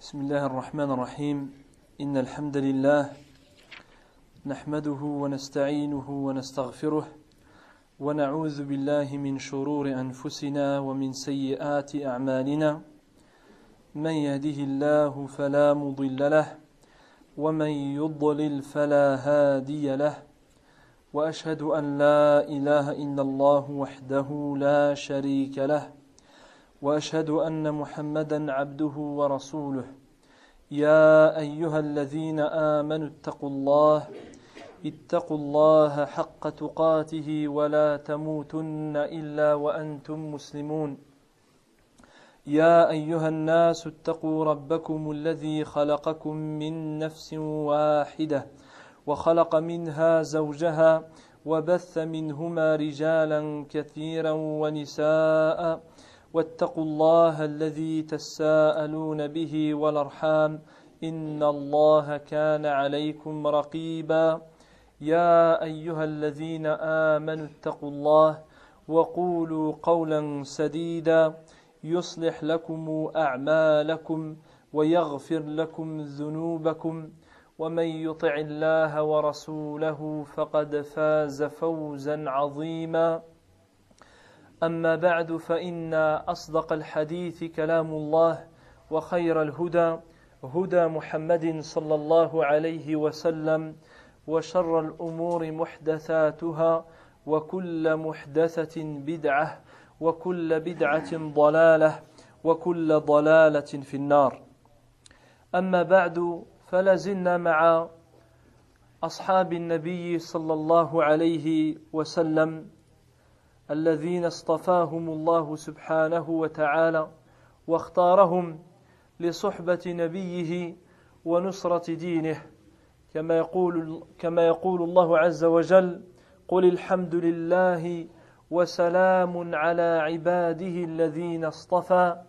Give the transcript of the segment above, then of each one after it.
بسم الله الرحمن الرحيم إن الحمد لله نحمده ونستعينه ونستغفره ونعوذ بالله من شرور أنفسنا ومن سيئات أعمالنا من يهده الله فلا مضل له ومن يضلل فلا هادي له وأشهد أن لا إله إلا الله وحده لا شريك له وأشهد أن محمدا عبده ورسوله يا أيها الذين آمنوا اتقوا الله حق تقاته ولا تموتن إلا وأنتم مسلمون يا أيها الناس اتقوا ربكم الذي خلقكم من نفس واحدة وخلق منها زوجها وبث منهما رجالا كثيرا ونساء واتقوا الله الذي تساءلون به والأرحام إن الله كان عليكم رقيبا يا أيها الذين آمنوا اتقوا الله وقولوا قولا سديدا يصلح لكم أعمالكم ويغفر لكم ذنوبكم ومن يطع الله ورسوله فقد فاز فوزا عظيما أما بعد فإن أصدق الحديث كلام الله وخير الهدى هدى محمد صلى الله عليه وسلم وشر الأمور محدثاتها وكل محدثة بدعة وكل بدعة ضلالة وكل ضلالة في النار. أما بعد فلازلنا مع أصحاب النبي صلى الله عليه وسلم الذين اصطفاهم الله سبحانه وتعالى واختارهم لصحبة نبيه ونصرة دينه كما يقول الله عز وجل قل الحمد لله وسلام على عباده الذين اصطفى.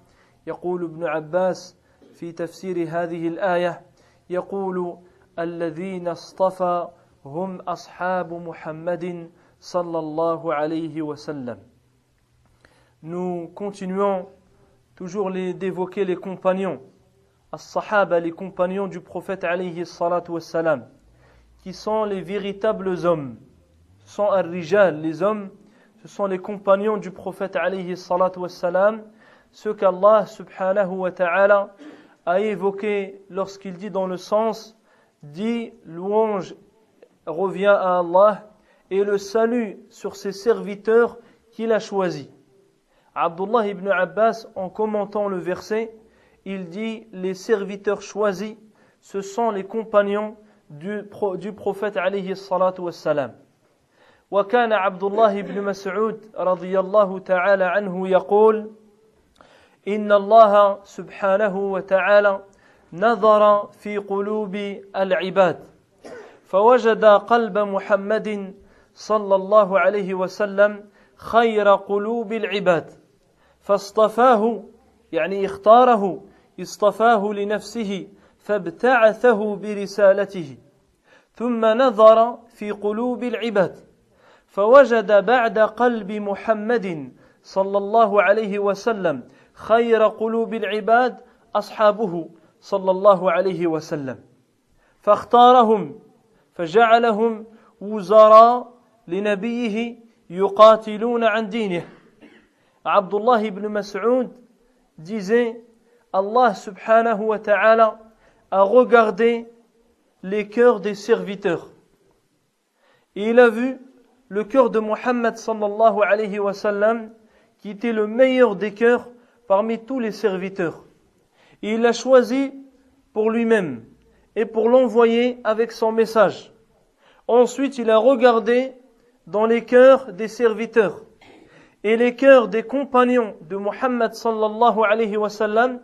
يقول ابن عباس في تفسير هذه الآية يقول الذين اصطفى هم أصحاب محمد sallallahu alayhi wa sallam. Nous continuons toujours d'évoquer les compagnons, as-sahaba, les compagnons du prophète alayhi salatu wa salam, qui sont les véritables hommes. Ce sont ar-rijal, les hommes, ce sont les compagnons du prophète alayhi salatu wa salam, ceux qu'Allah subhanahu wa ta'ala a évoqués lorsqu'il dit dans le sens, dit louange revient à Allah et le salut sur ses serviteurs qu'il a choisis. Abdullah ibn Abbas, en commentant le verset, il dit les serviteurs choisis, ce sont les compagnons du prophète alayhi salatu wassalam. وكان عبد الله بن مسعود رضي الله تعالى عنه يقول إن الله سبحانه وتعالى نظر في قلوب العباد فوجد قلب محمد صلى الله عليه وسلم خير قلوب العباد فاصطفاه يعني اصطفاه لنفسه فابتعثه برسالته ثم نظر في قلوب العباد فوجد بعد قلب محمد صلى الله عليه وسلم خير قلوب العباد أصحابه صلى الله عليه وسلم فاختارهم فجعلهم وزراء لنبيه يقاتلون عن دينه. Abdullah ibn Mas'ud disait Allah subhanahu wa ta'ala a regardé les cœurs des serviteurs et il a vu le cœur de Muhammad sallallahu alayhi wa sallam qui était le meilleur des cœurs parmi tous les serviteurs et il l'a choisi pour lui-même et pour l'envoyer avec son message. Ensuite il a regardé dans les cœurs des serviteurs et les cœurs des compagnons de Muhammad sallallahu alayhi wa sallam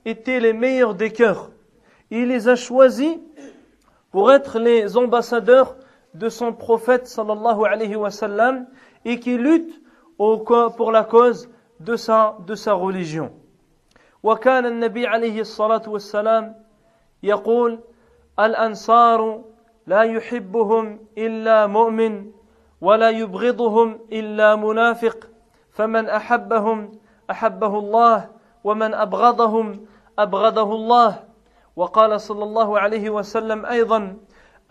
étaient les meilleurs des cœurs. Il les a choisis pour être les ambassadeurs de son prophète sallallahu alayhi wa sallam et qui luttent pour la cause de sa religion. وكان النبي عليه الصلاة والسلام يقول الأنصار لا يحبهم إلا مؤمن ولا يبغضهم إلا منافق فمن أحبهم أحبه الله ومن أبغضهم أبغضه الله وقال صلى الله عليه وسلم أيضا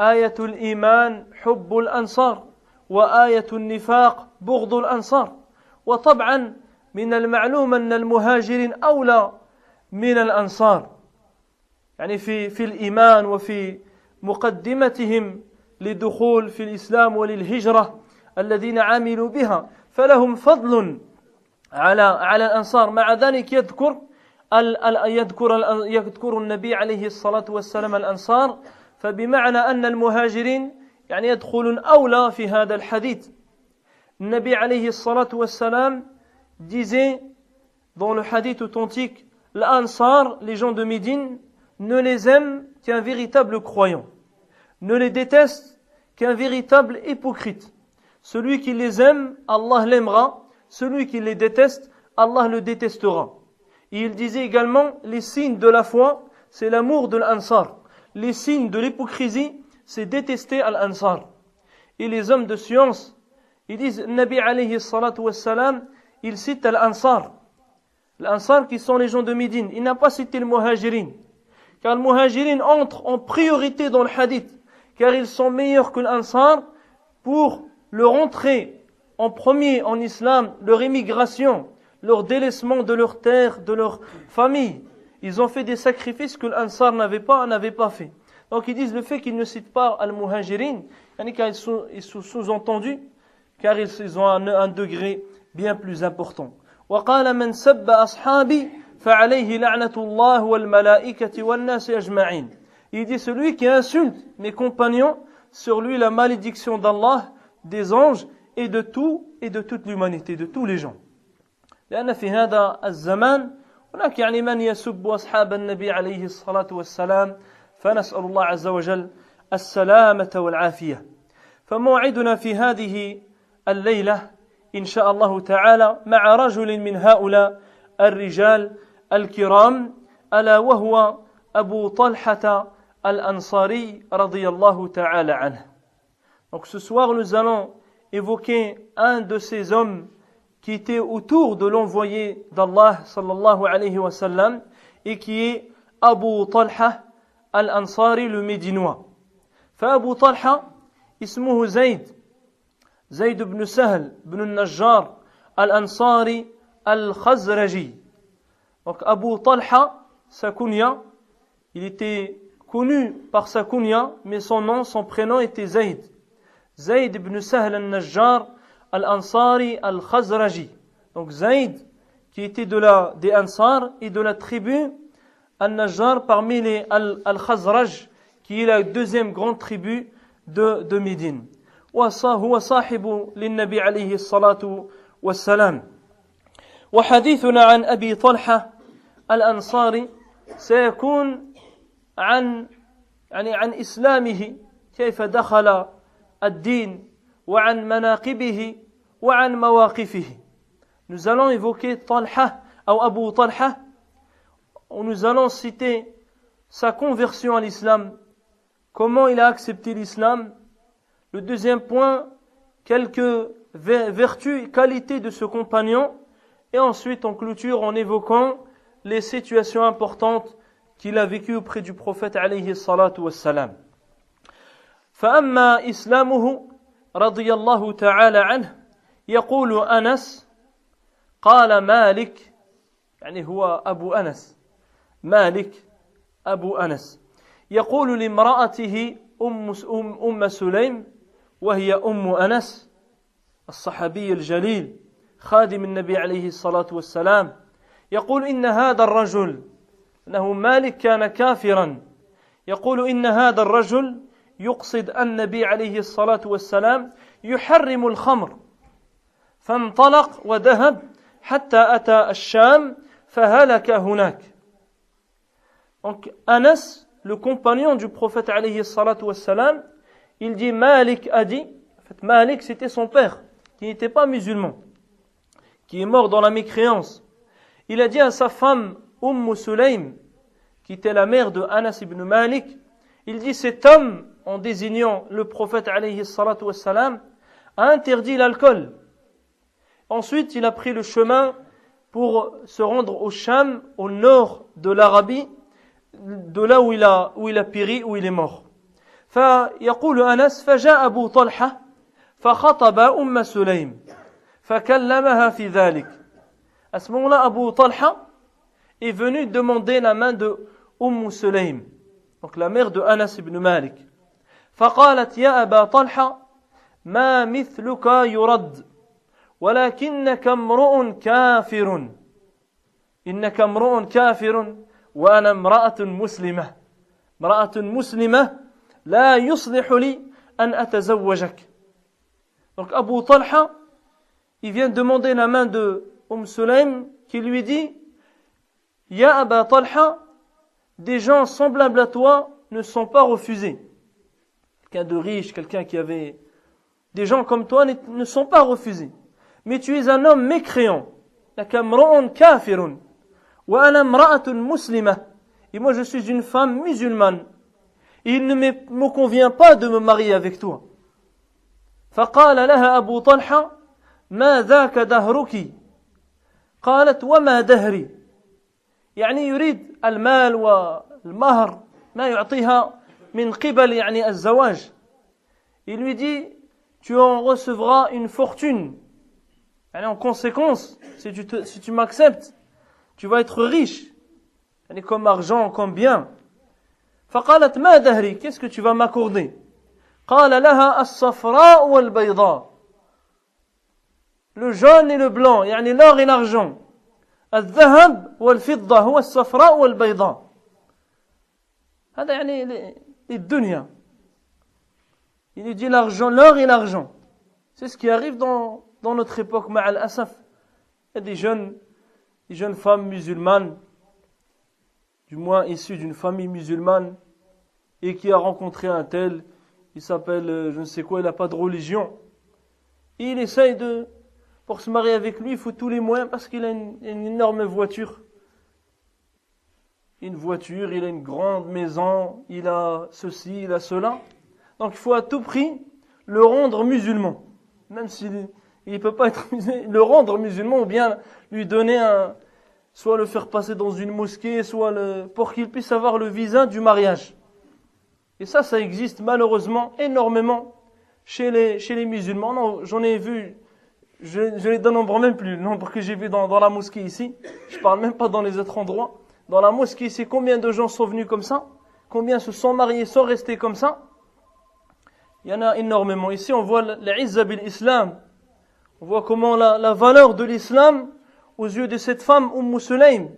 آية الإيمان حب الأنصار وآية النفاق بغض الأنصار. وطبعا من المعلوم أن المهاجرين أولى من الأنصار يعني في الإيمان وفي مقدمتهم لدخول في الإسلام وللهجرة الذين عملوا بها، فلهم فضل على الأنصار. مع ذلك يذكر النبي عليه الصلاة والسلام الأنصار، فبمعنى أن المهاجرين يعني يدخلون أولى في هذا الحديث. النبي عليه الصلاة والسلام disait dans le hadith authentique, l'Ansar, les gens de Médine, ne les aiment qu'un véritable croyant, ne les déteste qu'un véritable hypocrite. Celui qui les aime, Allah l'aimera, celui qui les déteste, Allah le détestera. Et il disait également, les signes de la foi, c'est l'amour de l'Ansar. Les signes de l'hypocrisie, c'est détester l'Ansar. Et les hommes de science, ils disent, Nabi alayhi salatu wassalam, il cite l'Ansar. L'Ansar qui sont les gens de Médine. Il n'a pas cité le Muhajirin. Car le Muhajirin entre en priorité dans le hadith. Car ils sont meilleurs que l'Ansar pour leur entrée en premier en islam, leur immigration, leur délaissement de leur terre, de leur famille. Ils ont fait des sacrifices que l'Ansar n'avait pas fait. Donc ils disent le fait qu'ils ne citent pas Al-Muhajirin, car ils sont sous-entendus, car ils ont un degré bien plus important. وقال من سب أصحابي فعليه لعنة الله والملائكة والناس أجمعين. Il dit celui qui insulte mes compagnons, sur lui la malédiction d'Allah, des anges et de toute l'humanité, de tous les gens. لأن في هذا الزمان هناك يعني من يسب أصحاب النبي عليه الصلاة والسلام، فنسأل الله عز وجل السلامة والعافية. فموعدنا في هذه الليلة إن شاء الله تعالى مع رجل من هؤلاء الرجال الكرام، ألا وهو أبو طلحة الأنصاري رضي الله تعالى عنه. Donc ce soir nous allons évoquer un de ces hommes qui était autour de l'envoyé d'Allah sallallahu alayhi wa sallam et qui est Abu Talha al-Ansari le Médinois. فأبو طلحة اسمه زيد بن سهل بن النجار الأنصاري الخزرجي. Donc Abu Talha, sa kunya, il était connu par sa kunya, mais son prénom était Zayd ibn Sahl al-Najjar al-Ansari al-Khazraji. Donc Zayd, qui était des Ansar et de la tribu al-Najjar parmi les al-Khazraj, qui est la deuxième grande tribu de Médine. وهو صاحب للنبي عليه الصلاة والسلام. وحديثنا عن أبي طلحة الأنصاري سيكون عن إسلامه، كيف دخل الدين، وعن مناقبه وعن مواقفه. Nous allons évoquer Talha ou Abu Talha, où nous allons citer sa conversion à l'islam, comment il a accepté l'islam. Le deuxième point, quelques vertus et qualités de ce compagnon, et ensuite on clôture en évoquant les situations importantes qu'il a vécues auprès du prophète alayhi salatu wassalam. فأما إسلامه رضي الله تعالى عنه يقول أنس قال مالك، يعني هو أبو أنس، مالك أبو أنس، يقول لامرأته أم سليم وهي أم أنس الصحابي الجليل خادم النبي عليه الصلاة والسلام، يقول إن هذا الرجل، أنه مالك كان كافرا، يقول إن هذا الرجل يقصد النبي عليه الصلاة والسلام يحرم الخمر، فانطلق وذهب حتى أتى الشام فهلك هناك. Donc Anas, le compagnon du prophète alayhi salatu wassalam, il dit Malik a dit, en fait Malik c'était son père, qui n'était pas musulman, qui est mort dans la mécréance. Il a dit à sa femme Sulaym, qui était la mère de Anas ibn Malik, il dit cet homme, en désignant le prophète alayhi salatu wassalam, a interdit l'alcool. Ensuite il a pris le chemin pour se rendre au Sham, au nord de l'Arabie, de là où il a péri, où il est mort. فيقول أنس فجاء أبو طلحة فخطب أم سليم فكلمها في ذلك. À ce moment-là, Abu Talha est venu demander la main de Sulaym, donc la mère de Anas ibn Malik. فقالت يا أبا طلحة ما مثلك يرد ولكنك امرؤ كافر إنك امرؤ كافر وأنا امرأة مسلمة لا يصلح لي أن أتزوجك. Donc Abu Talha, il vient demander la main de Sulaym qui lui dit Ya Aba Talha, des gens semblables à toi ne sont pas refusés. Quelqu'un de riche, quelqu'un qui avait... Des gens comme toi ne sont pas refusés. Mais tu es un homme mécréant. لك امرؤ كافر وأنا امرأة مسلمة. Et moi je suis une femme musulmane. Et il ne me convient pas de me marier avec toi. فقال لها أبو طلحة ما ذاك دهرك قالت وما دهري يعني يريد المال والمهر ما يعطيها من قبل يعني الزواج. Il lui dit tu en recevras une fortune. يعني en conséquence si tu m'acceptes tu vas être riche يعني comme argent comme bien. فقالت ما دهري qu'est-ce que tu vas m'accorder. قال لها الصفراء والبيضاء le jaune et le blanc يعني l'or et l'argent. الذهب والفضة هو الصفراء والبيضاء. هذا يعني الدنيا. Il lui dit l'argent, l'or et l'argent. C'est ce qui arrive dans notre époque, ma'al asaf. Il y a des jeunes femmes musulmanes, du moins issues d'une famille musulmane, et qui a rencontré un tel, il s'appelle je ne sais quoi, il n'a pas de religion. Et il essaye pour se marier avec lui, il faut tous les moyens parce qu'il a une énorme voiture. Il a une grande maison, il a ceci, il a cela. Donc il faut à tout prix le rendre musulman. Même s'il ne peut pas être musulman, le rendre musulman ou bien lui donner soit le faire passer dans une mosquée, soit pour qu'il puisse avoir le visa du mariage. Et ça existe malheureusement énormément chez les musulmans. Non, j'en ai vu, je les dénombre même plus, le nombre que j'ai vu dans la mosquée ici. Je parle même pas dans les autres endroits. Dans la mosquée ici, combien de gens sont venus comme ça? Combien se sont mariés, sont restés comme ça? Il y en a énormément. Ici, on voit l'izza bil islam. On voit comment la valeur de l'islam aux yeux de cette femme, Sulaym.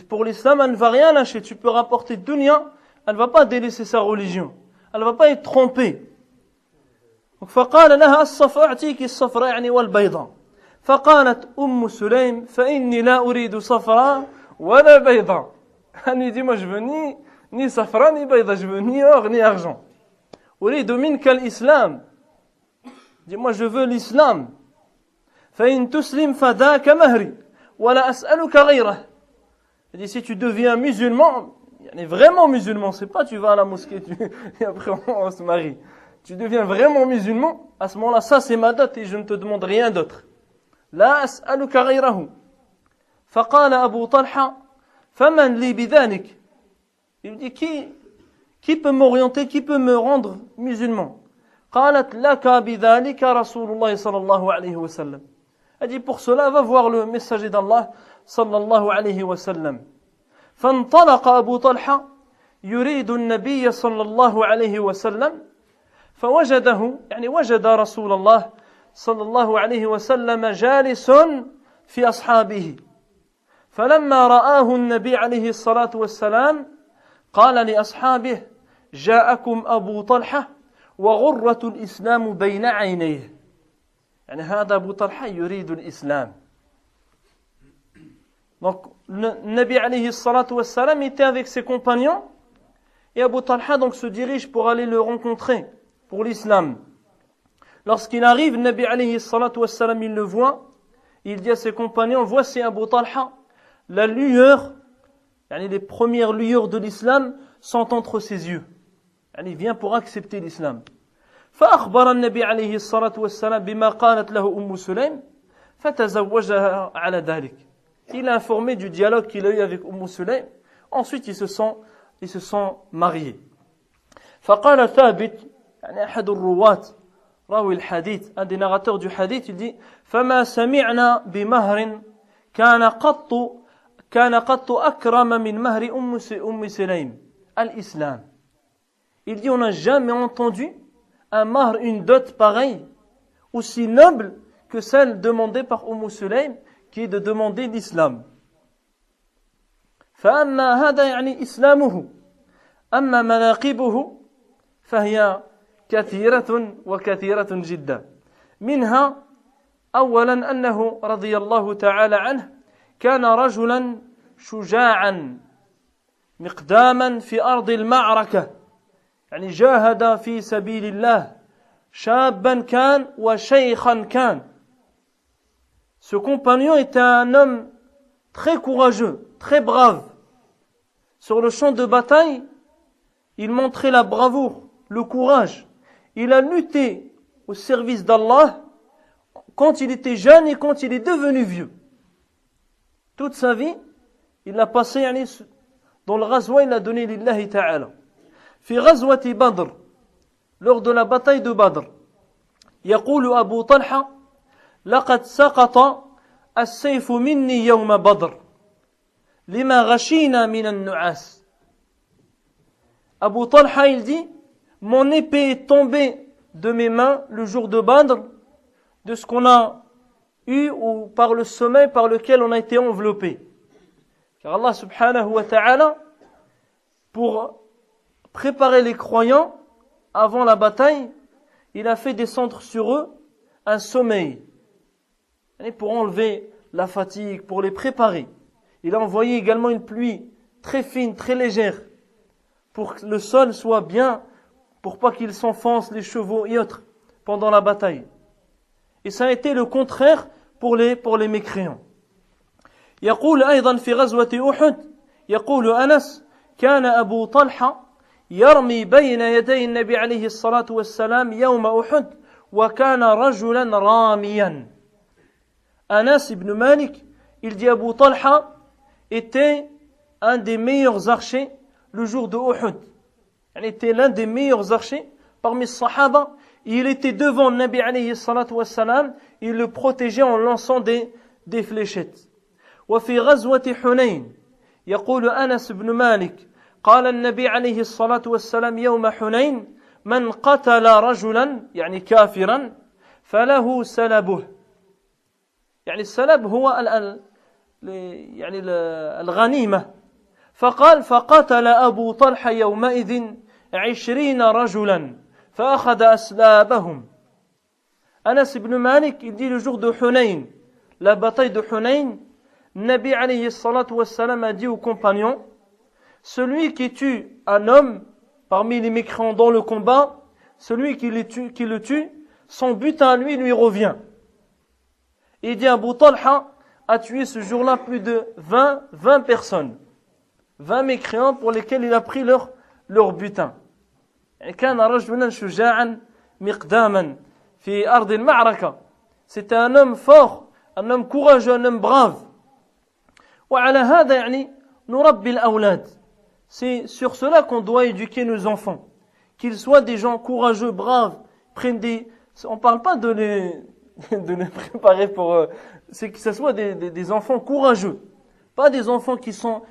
Pour l'islam, elle ne va rien lâcher. Tu peux rapporter dunya, elle ne va pas délaisser sa religion. Elle ne va pas être trompée. فقال لها الصفراء أعطيك الصفراء يعني والبيضاء. فقالت سليم فإني لا أريد صفراء ولا بيضاء. Elle lui dit moi je veux ni safra ni bayda, je veux ni or ni argent. أريد منك الإسلام. Dis moi je veux l'islam. فإن تسلم فذاك مهري ولا أسألك غيره. Il dit si tu deviens musulman, vraiment musulman, c'est pas tu vas à la mosquée et après on se marie. Tu deviens vraiment musulman, à ce moment-là, ça c'est ma dot et je ne te demande rien d'autre. لا أسألك غيره. فقال أبو طلحة فمن لي بذلك. Il dit qui peut m'orienter, qui peut me rendre musulman. قالت لك بذلك رسول الله صلى الله عليه وسلم. Elle dit pour cela va voir le messager d'Allah صلى الله عليه وسلم. فانطلق أبو طلحة يريد النبي صلى الله عليه وسلم فوجده وجد رسول الله صلى الله عليه وسلم جالس في أصحابه فلما رآه النبي عليه الصلاة والسلام قال لأصحابه جاءكم أبو طلحة وغرة الإسلام بين عينيه. هذا أبو طلحة يريد الإسلام. Donc le Nabi alayhi salatu wassalam était avec ses compagnons et Abu Talha donc se dirige pour aller le rencontrer pour l'islam. Lorsqu'il arrive, le Nabi alayhi salatu wassalam il le voit, il dit à ses compagnons voici Abu Talha, la lueur, les premières lueurs de l'islam sont entre ses yeux. Il vient pour accepter l'islam. فأخبر النبي عليه الصلاة والسلام بما قالت له سليم فتزوجها على ذلك. Il a informé du dialogue qu'il a eu avec Sulaym. Ensuite, ils se sont mariés. فقال ثابت يعني أحد الرواة راوي الحديث un des narrateurs du hadith il dit فما سمعنا بمهر كان قط أكرم من مهر أم سليم الإسلام. Il dit on n'a jamais entendu un mahr, une dot pareille aussi noble que celle demandée par Sulaym, qui est de demander l'islam. فأما هذا يعني إسلامه أما مناقبه فهي كثيرة وكثيرة جدا. منها أولا أنه رضي الله تعالى عنه كان رجلا شجاعا مقداما في أرض المعركة يعني جاهد في سبيل الله شابا كان وشيخا كان. Ce compagnon était un homme très courageux, très brave. Sur le champ de bataille, il montrait la bravoure, le courage. Il a lutté au service d'Allah quand il était jeune et quand il est devenu vieux. Toute sa vie, il l'a passé dans le ghazwa, il l'a donné lillahi ta'ala. في غزوة بدر, lors de la bataille de Badr, يقول أبو طلحة لقد سقط السيف مني يوم بدر لما غشينا من النعاس. Abu Talha il dit mon épée est tombée de mes mains le jour de Badr de ce qu'on a eu ou par le sommeil par lequel on a été enveloppé. Car Allah subhanahu wa ta'ala, pour préparer les croyants avant la bataille, il a fait descendre sur eux un sommeil. Et pour enlever la fatigue, pour les préparer. Il a envoyé également une pluie très fine, très légère, pour que le sol soit bien, pour pas qu'ils s'enfoncent les chevaux et autres pendant la bataille. Et ça a été le contraire pour les mécréants. يقول أيضا في غزوة أحد يقول أنس كان أبو طلحة يرمي بين يدي النبي عليه الصلاة والسلام يوم أحد وكان رجلا راميا. Anas ibn Malik, il dit Abu Talha était un des meilleurs archers le jour de Uhud. Il était l'un des meilleurs archers parmi les Sahaba. Il était devant le Nabi alayhi salatu wassalam, il le protégeait en lançant des fléchettes. وفي غزوة حنين يقول أنس بن مالك قال النبي عليه الصلاة والسلام يوم حنين من قتل رجلا يعني كافرا فله سلبه. يعني السلب هو يعني الغنيمة. فقال فقتل أبو طلحة يومئذ 20 رجلا فأخذ أسلابهم. Anas ibn Malik, il dit le jour de Hunayn, la bataille de Hunayn, Nabi alayhi salatu wassalam a dit aux compagnons, celui qui tue un homme parmi les mécréants dans le combat, celui qui le tue, son butin à lui revient. Il dit Abu Talha a tué ce jour-là plus de 20 personnes. 20 mécréants pour lesquels il a pris leur butin. كان رجلا شجاعا مقداما في أرض المعركة. C'était un homme fort, un homme courageux, un homme brave. وعلى هذا يعني نربي الأولاد. C'est sur cela qu'on doit éduquer nos enfants. Qu'ils soient des gens courageux, braves, on ne parle pas de les préparer pour c'est que ce soit des enfants courageux, pas des enfants qui sont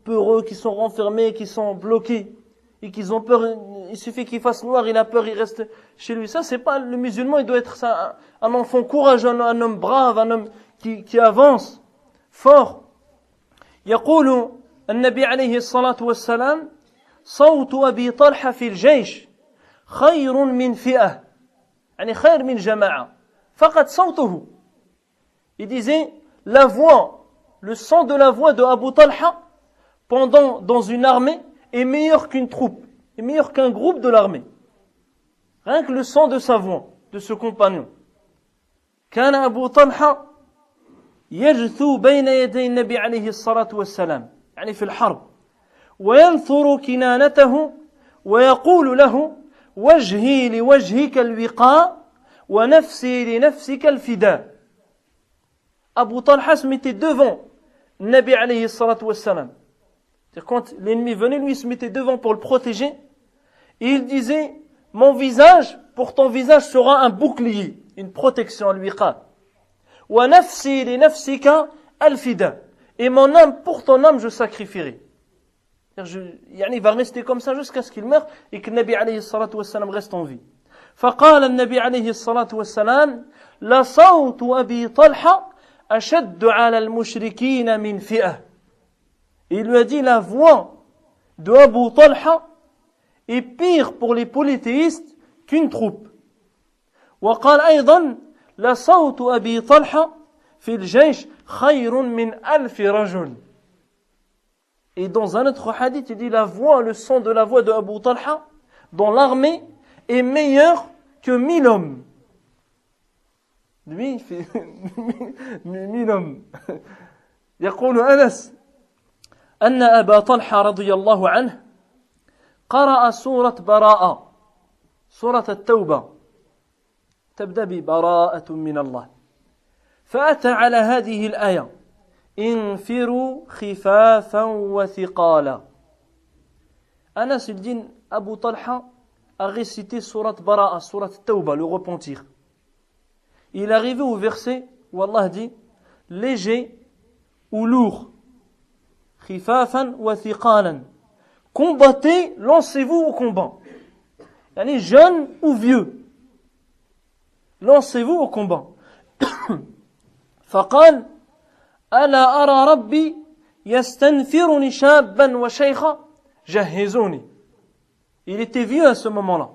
peureux, qui sont renfermés, qui sont bloqués et qui ont peur. Il suffit qu'il fasse noir, il a peur, il reste chez lui. Ça, c'est pas le musulman. Il doit être ça, un enfant courageux, un homme brave, un homme qui avance fort. يقول النبي عليه الصلاة والسلام صوت أبي طلحة في الجيش خير من فئة يعني خير من جماعة فقط صوته. Il disait la voix, le son de la voix de Abu Talha dans une armée est meilleur qu'une troupe, est meilleur qu'un groupe de l'armée. Rien que le son de sa voix, de ce compagnon. كان أبو طلحة يجثو بين يدي النبي عليه الصلاة والسلام يعني في الحرب وينثر كنانته ويقول له وجهي لوجهك الوقاء ونفسي لنفسك الفداء. Abu Talha se mettait devant Nabi alayhi salatu wassalam C'est-à-dire quand l'ennemi venait, lui il se mettait devant pour le protéger, et il disait, mon visage, pour ton visage sera un bouclier, une protection, al-wiqad. Wa nafsi li nafsika al-fida. Et mon âme, pour ton âme, je sacrifierai. Il va rester comme ça jusqu'à ce qu'il meure et que le Nabi alayhi salatu wassalam reste en vie. فقال النبي عليه الصلاة والسلام لصوت أبي طلحة أشد على المشركين من فئة. Il lui a dit la voix de Abu Talha est pire pour les polythéistes qu'une troupe. وقال أيضا لصوت أبي طلحة في الجيش خير من ألف رجل. Et dans un autre hadith, il dit la voix, le son de la voix de Abu Talha dans l'armée est meilleur que 1000 hommes. Lui, il fait 1000 hommes. يقول أنس أن أبا طلحة رضي الله عنه قرأ سورة براءة سورة التوبة تبدأ ببراءة من الله فأتى على هذه الآية انفروا خفافا وثقالا. Anas il dit Abu Talha a récité surat Bara'a, surat Tawba, le repentir. Il est arrivé au verset où Allah dit léger ou lourd. Khifafan wa thiqalan. Combattez, lancez-vous au combat. Yani jeune ou vieux. Lancez-vous au combat. فقال ألا أرى ربي يستنفرني شابا وشيخا جهزوني. Il était vieux à ce moment-là.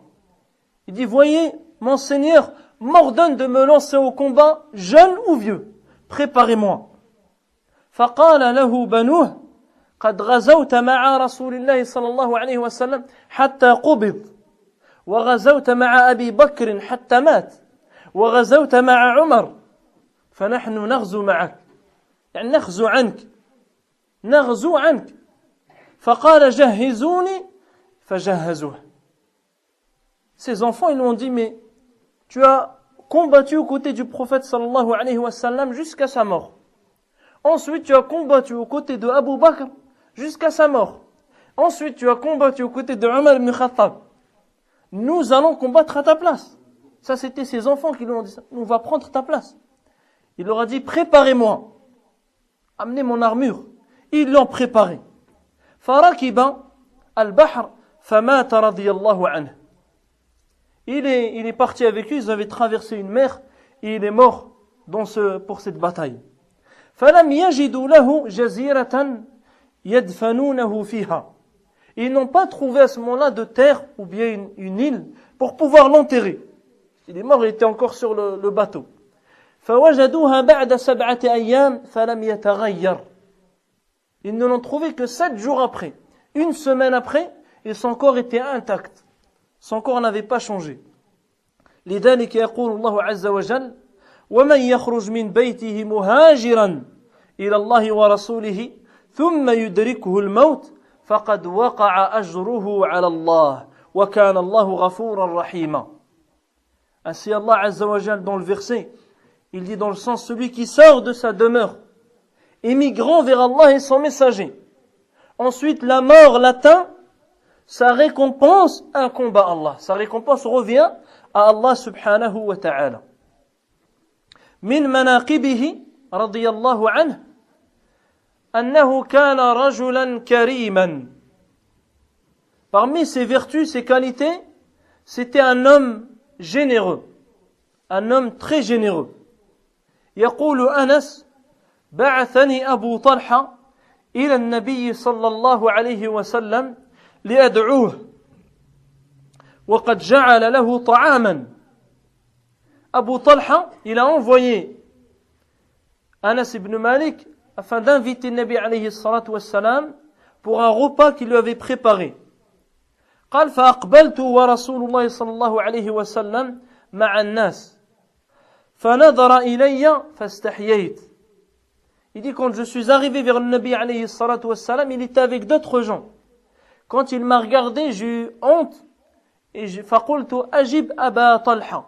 Il dit, voyez, mon Seigneur m'ordonne de me lancer au combat, jeune ou vieux. Préparez-moi. فقال له بنوه قد غزوت مع رسول الله صلى الله عليه وسلم حتى قبض وغزوت مع أبي بكر حتى مات وغزوت مع عمر فنحن نغزو معك يعني نغزو عنك فقال جهزوني فجهزوه. Ses enfants ils lui ont dit mais tu as combattu aux côtés du prophète sallallahu alayhi wa sallam jusqu'à sa mort. Ensuite tu as combattu aux côtés de Abu Bakr jusqu'à sa mort. Ensuite tu as combattu aux côtés de Omar ibn Khattab. Nous allons combattre à ta place. Ça c'était ses enfants qui lui ont dit ça. On va prendre ta place. Il leur a dit préparez-moi. Amenez mon armure. Ils l'ont préparé. Farakiba al-Bahr famata radiyallahu anhu. Il est parti avec eux, ils avaient traversé une mer et il est mort pour cette bataille. فلم يجدوا له جزيرة يدفنونه فيها. Ils n'ont pas trouvé à ce moment-là de terre ou bien une île pour pouvoir l'enterrer. Il est mort, il était encore sur le bateau. فوجدوها بعد 7 أيام فلم يتغير. Ils ne l'ont trouvé que 7 jours après. Une semaine après, et son corps était intact. Son corps n'avait pas changé. لذلك يقول الله عز وجل ومن يخرج من بيته مهاجرا إلى الله ورسوله ثم يدركه الموت فقد وقع أجره على الله وكان الله غفورا رحيما. Ainsi Allah Azza wa Jal dans le verset, il dit dans le sens celui qui sort de sa demeure, émigrant vers Allah et son messager. Ensuite la mort l'atteint, sa récompense incombe à Allah. Sa récompense revient à Allah subhanahu wa ta'ala. من مناقبه رضي الله عنه أنه كان رجلا كريما. Parmi ses vertus, ses qualités, c'était un homme généreux, un homme très généreux. يقول أنس بعثني أبو طلحة إلى النبي صلى الله عليه وسلم لأدعوه وقد جعل له طعاما. Abu Talha, il a envoyé Anas ibn Malik afin d'inviter le Nabi alayhi salatu wassalam pour un repas qu'il lui avait préparé. قال فأقبلت ورسول الله صلى الله عليه وسلم مع الناس فنظر إلي فاستحييت. Il dit quand je suis arrivé vers le Nabi alayhi salatu wassalam, il était avec d'autres gens. Quand il m'a regardé, j'ai eu honte et فقلت أجب أبا طلحة.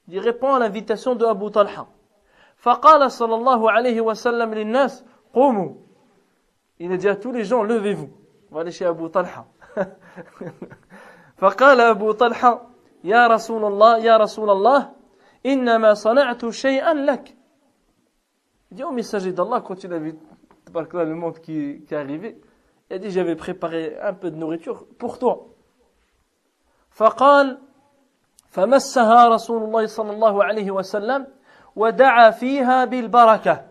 Il répond à l'invitation de Abu Talha. فقال صلى الله عليه وسلم للناس قوموا. Il a dit à tous les gens, levez-vous. On va aller chez Abu Talha. فقال أبو طلحة يا رسول الله إنما صنعت شيئا لك. Il dit au messager d'Allah, quand il a vu le monde qui est arrivé, il a dit j'avais préparé un peu de nourriture pour toi. فقال فمسها رسول الله صلى الله عليه وسلم ودعا فيها بالبركة.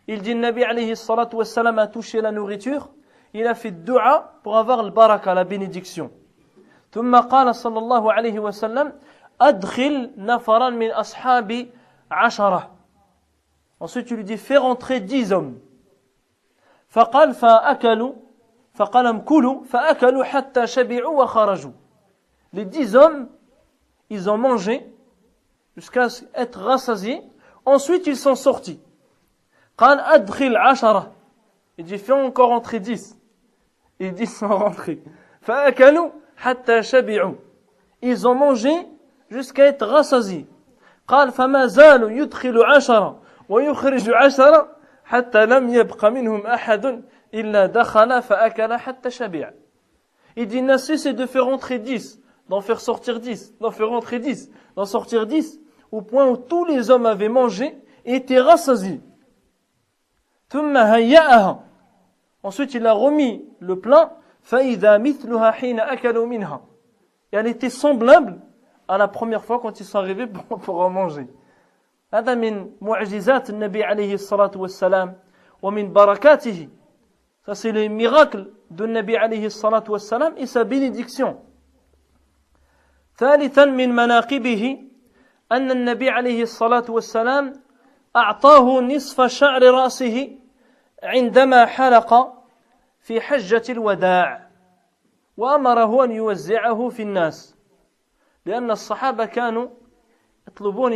Il dit, le Nabi alayhi salatu wassalam a touché la nourriture, il a fait dua pour avoir le baraka, la bénédiction. ثم قال صلى الله عليه وسلم أدخل نفرا من أصحاب 10. Ensuite, tu lui dis, fais rentrer 10 hommes. فقال فأكلوا فقال امكلوا فأكلوا حتى شبعوا وخرجوا. Les 10 hommes, ils ont mangé jusqu'à être rassasiés. Ensuite, ils sont sortis. قال أدخل 10. Il dit, fais encore rentrer 10. Et 10 sont rentrés. فأكلوا حتى شبعوا. Ils ont mangé jusqu'à être rassasiés. قال فما زالوا يدخل 10 ويخرج 10 حتى لم يبق منهم أحد إلا دخل فأكل حتى شبع. Il dit, n'a cessé de faire rentrer 10, d'en faire sortir 10, d'en faire rentrer 10, d'en sortir 10, au point où tous les hommes avaient mangé et étaient rassasiés. ثم هيأها. Ensuite, il a remis le plat. فإذا مثلها حين أكلوا منها. Et elle était semblable à la première fois quand ils sont arrivés pour en manger. هذا من معجزات النبي عليه الصلاة والسلام ومن بركاته. Ça c'est les miracles de Nabi عليه الصلاة والسلام et sa bénédiction. ثالثا من مناقبه أن النبي عليه الصلاة والسلام أعطاه نصف شعر رأسه عندما حلق في حجة الوداع وأمره أن يوزعه في الناس لأن الصحابة كانوا يطلبون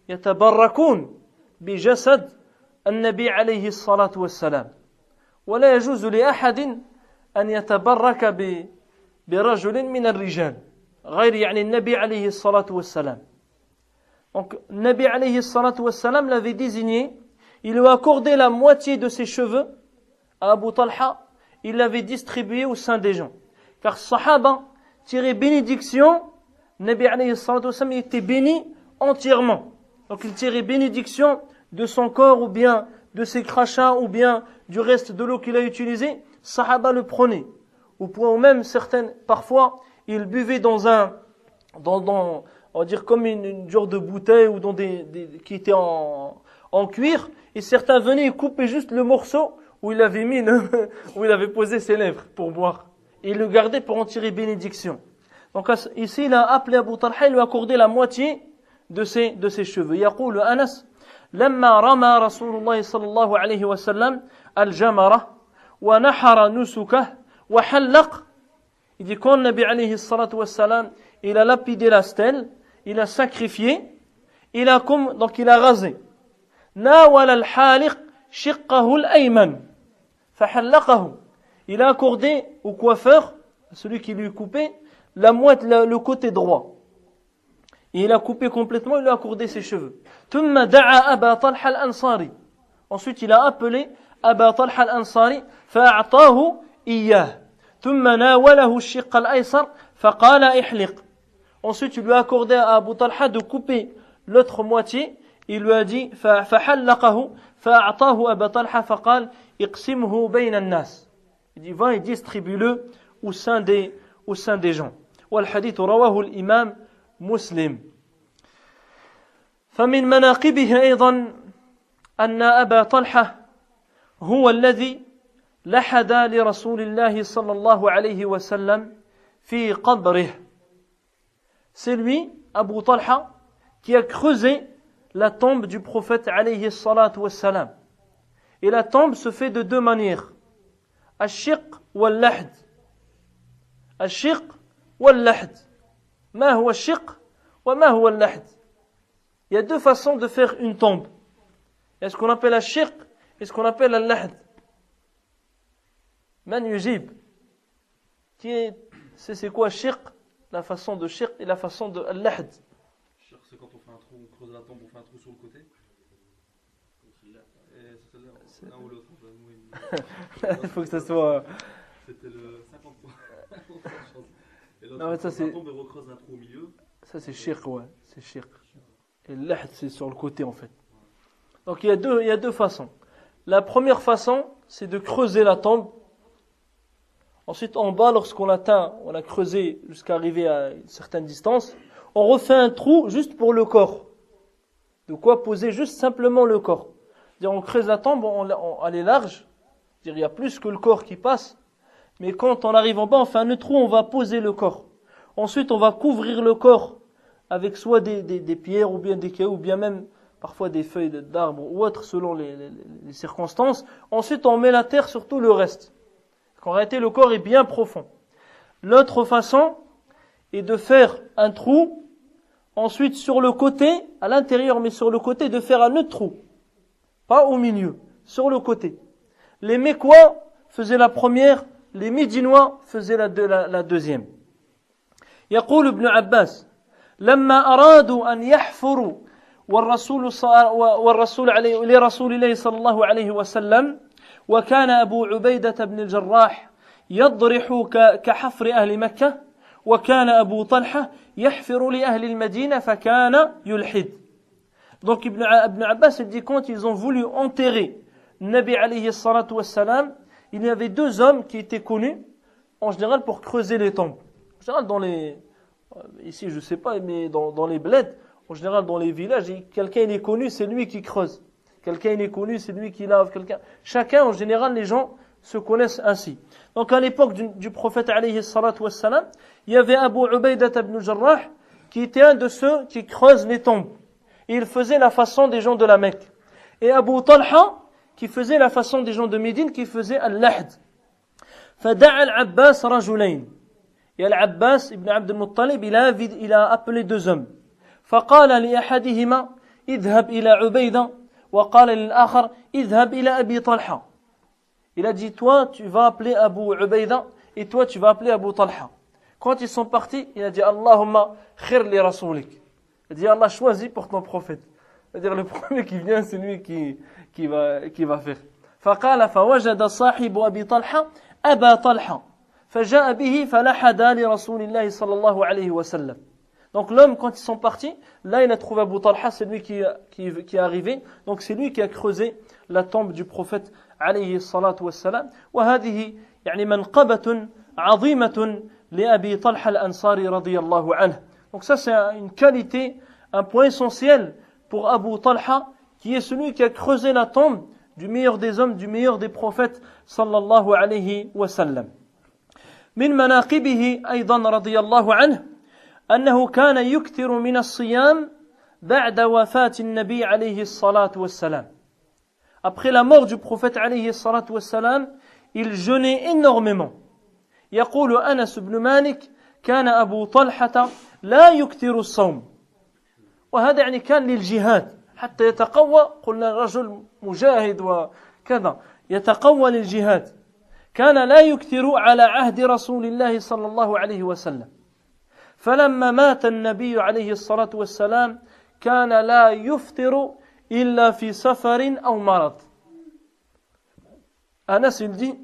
يتبركون بجسد النبي عليه الصلاة والسلام ولا يجوز لأحد أن يتبرك برجل من الرجال غير النبي عليه الصلاة والسلام. Donc, Nabi alayhi salatu wassalam l'avait désigné, il lui a accordé la moitié de ses cheveux à Abu Talha, il l'avait distribué au sein des gens. Car Sahaba tirait bénédiction, Nabi alayhi salatu wassalam était béni entièrement. Donc il tirait bénédiction de son corps ou bien de ses crachats ou bien du reste de l'eau qu'il a utilisé. Sahaba le prenait. Au point où même certaines, parfois, ils buvaient dans on va dire comme une genre de bouteille ou dans qui était en cuir, et certains venaient et coupaient juste le morceau où il avait où il avait posé ses lèvres pour boire. Et il le gardait pour en tirer bénédiction. Donc ici, il a appelé Abu Talha, il lui a accordé la moitié de ses cheveux. يقول أنس لما رمى رسول الله صلى الله عليه وسلم الجمرة ونحر نسكه وحلق. Il dit quand Nabi alayhi salatu wassalam, il a lapidé la stèle, il a sacrifié, donc il a rasé. ناول الحالق شقه الأيمن فحلقه. Il a accordé au coiffeur, celui qui lui coupait, le côté droit. Et il a coupé complètement, il lui a accordé ses cheveux. ثم دعا أبا طلحة الأنصاري. Ensuite, il a appelé أبا طلحة الأنصاري فأعطاه إياه. ثم ناوله الشق الأيسر فقال احلق. Ensuite, il lui a accordé à Abu Talha de couper l'autre moitié. Il lui a dit فحلقه فأعطاه أبا طلحة فقال اقسمه بين الناس. Il dit va et distribue-le au sein des gens. والحديث رواه الإمام مسلم. فمن مناقبه أيضا أن أبا طلحة هو الذي لحد لرسول الله صلى الله عليه وسلم في قبره. C'est lui, Abu Talha, qui a creusé la tombe du prophète alayhi salatu wassalam. Et la tombe se fait de deux manières. Al-shiq wal-lahd. Al-shiq wal-lahd. Ma huwa al-shiq wa ma huwa al-lahd. Il y a deux façons de faire une tombe. Il y a ce qu'on appelle al-shiq et ce qu'on appelle al-lahd. Man yujib. C'est quoi shiq? La façon de shiq et la façon de al-lahd. Shiq, c'est quand on fait un trou, on creuse la tombe, on fait un trou sur le côté. Et l'un ou l'autre. Il faut que ça soit... C'était le 53. Et Non, mais ça, c'est... on tombe et recreuse un trou au milieu. Ça, c'est shirk, ouais. C'est shirk. Et l'ahd, c'est sur le côté, en fait. Donc, il y a deux façons. La première façon, c'est de creuser la tombe. Ensuite, en bas, lorsqu'on atteint, on a creusé jusqu'à arriver à une certaine distance, on refait un trou juste pour le corps. De quoi poser juste simplement le corps. C'est-à-dire, on creuse la tombe, elle est large. C'est-à-dire, il y a plus que le corps qui passe. Mais quand on arrive en bas, on fait un trou, on va poser le corps. Ensuite, on va couvrir le corps avec soit des pierres ou bien des cailloux, ou bien même parfois des feuilles d'arbres ou autres selon les circonstances. Ensuite, on met la terre sur tout le reste. En réalité, le corps est bien profond. L'autre façon est de faire un trou, ensuite sur le côté, à l'intérieur, mais sur le côté, de faire un autre trou. Pas au milieu, sur le côté. Les Mécois faisaient la première, les Médinois faisaient la deuxième. يقول ابن عباس لما أرادوا أن يحفروا والرسول عليه لرسول الله صلى الله عليه وسلم وكان أبو عبيدة بن الجراح يضرح كحفر أهل مكة وكان أبو طلحة يحفر لأهل المدينة فكان يلحد. Donc Ibn Abbas dit quand ils ont voulu enterrer Nabi alayhi salatu wassalam, il y avait deux hommes qui étaient connus en général pour creuser les tombes. En général ici je sais pas, mais dans les bleds, en général dans les villages, quelqu'un il est connu, c'est lui qui creuse. Quelqu'un il est connu, c'est lui qui lave. Chacun, en général, les gens se connaissent ainsi. Donc à l'époque du prophète alayhi salatu wassalam, il y avait Abu Ubaydah ibn Jarrah qui était un de ceux qui creusent les tombes. Et il faisait la façon des gens de la Mecque. Et Abu Talha qui faisait la façon des gens de Médine, qui faisait al-lahd. فدعا العباس رجلين. Et Al-Abbas ibn Abd al-Muttalib, il a appelé deux hommes. فقال لأحدهما اذهب إلى عبيدة وقال للآخر اذهب إلى أبي طلحة. Il a dit, toi tu vas appeler Abu Ubayda et toi tu vas appeler Abu Talha. Quand ils sont partis, il a dit Allahumma khir li rasulik. Il a dit Allah choisit pour ton prophète. C'est-à-dire le premier qui vient, c'est lui qui va faire. فقال فوجد صاحب أبي طلحة أبا طلحة فجاء به فلحد لرسول الله صلى الله عليه وسلم. Donc l'homme, quand ils sont partis, là il a trouvé Abu Talha, c'est lui qui est arrivé. Donc c'est lui qui a creusé la tombe du prophète عليه الصلاة والسلام. وهذه يعني منقبة عظيمة لأبي طلحة الأنصاري رضي الله عنه. Donc ça c'est une qualité, un point essentiel pour Abu Talha, qui est celui qui a creusé la tombe du meilleur des hommes, du meilleur des prophètes sallallahu alayhi wa sallam. من مناقبه أيضا رضي الله عنه أنه كان يكثر من الصيام بعد وفاة النبي عليه الصلاة والسلام. Après la mort du prophète عليه الصلاة والسلام, il jeûnait énormément. يقول أنس بن مالك كان أبو طلحة لا يكثر الصوم. وهذا يعني كان للجهاد حتى يتقوى. قلنا رجل مجاهد وكذا يتقوى للجهاد. كان لا يكثر على عهد رسول الله صلى الله عليه وسلم. فلما مات النبي عليه الصلاة والسلام كان لا يفطر إلا في سفر أو مرض. Anas il dit,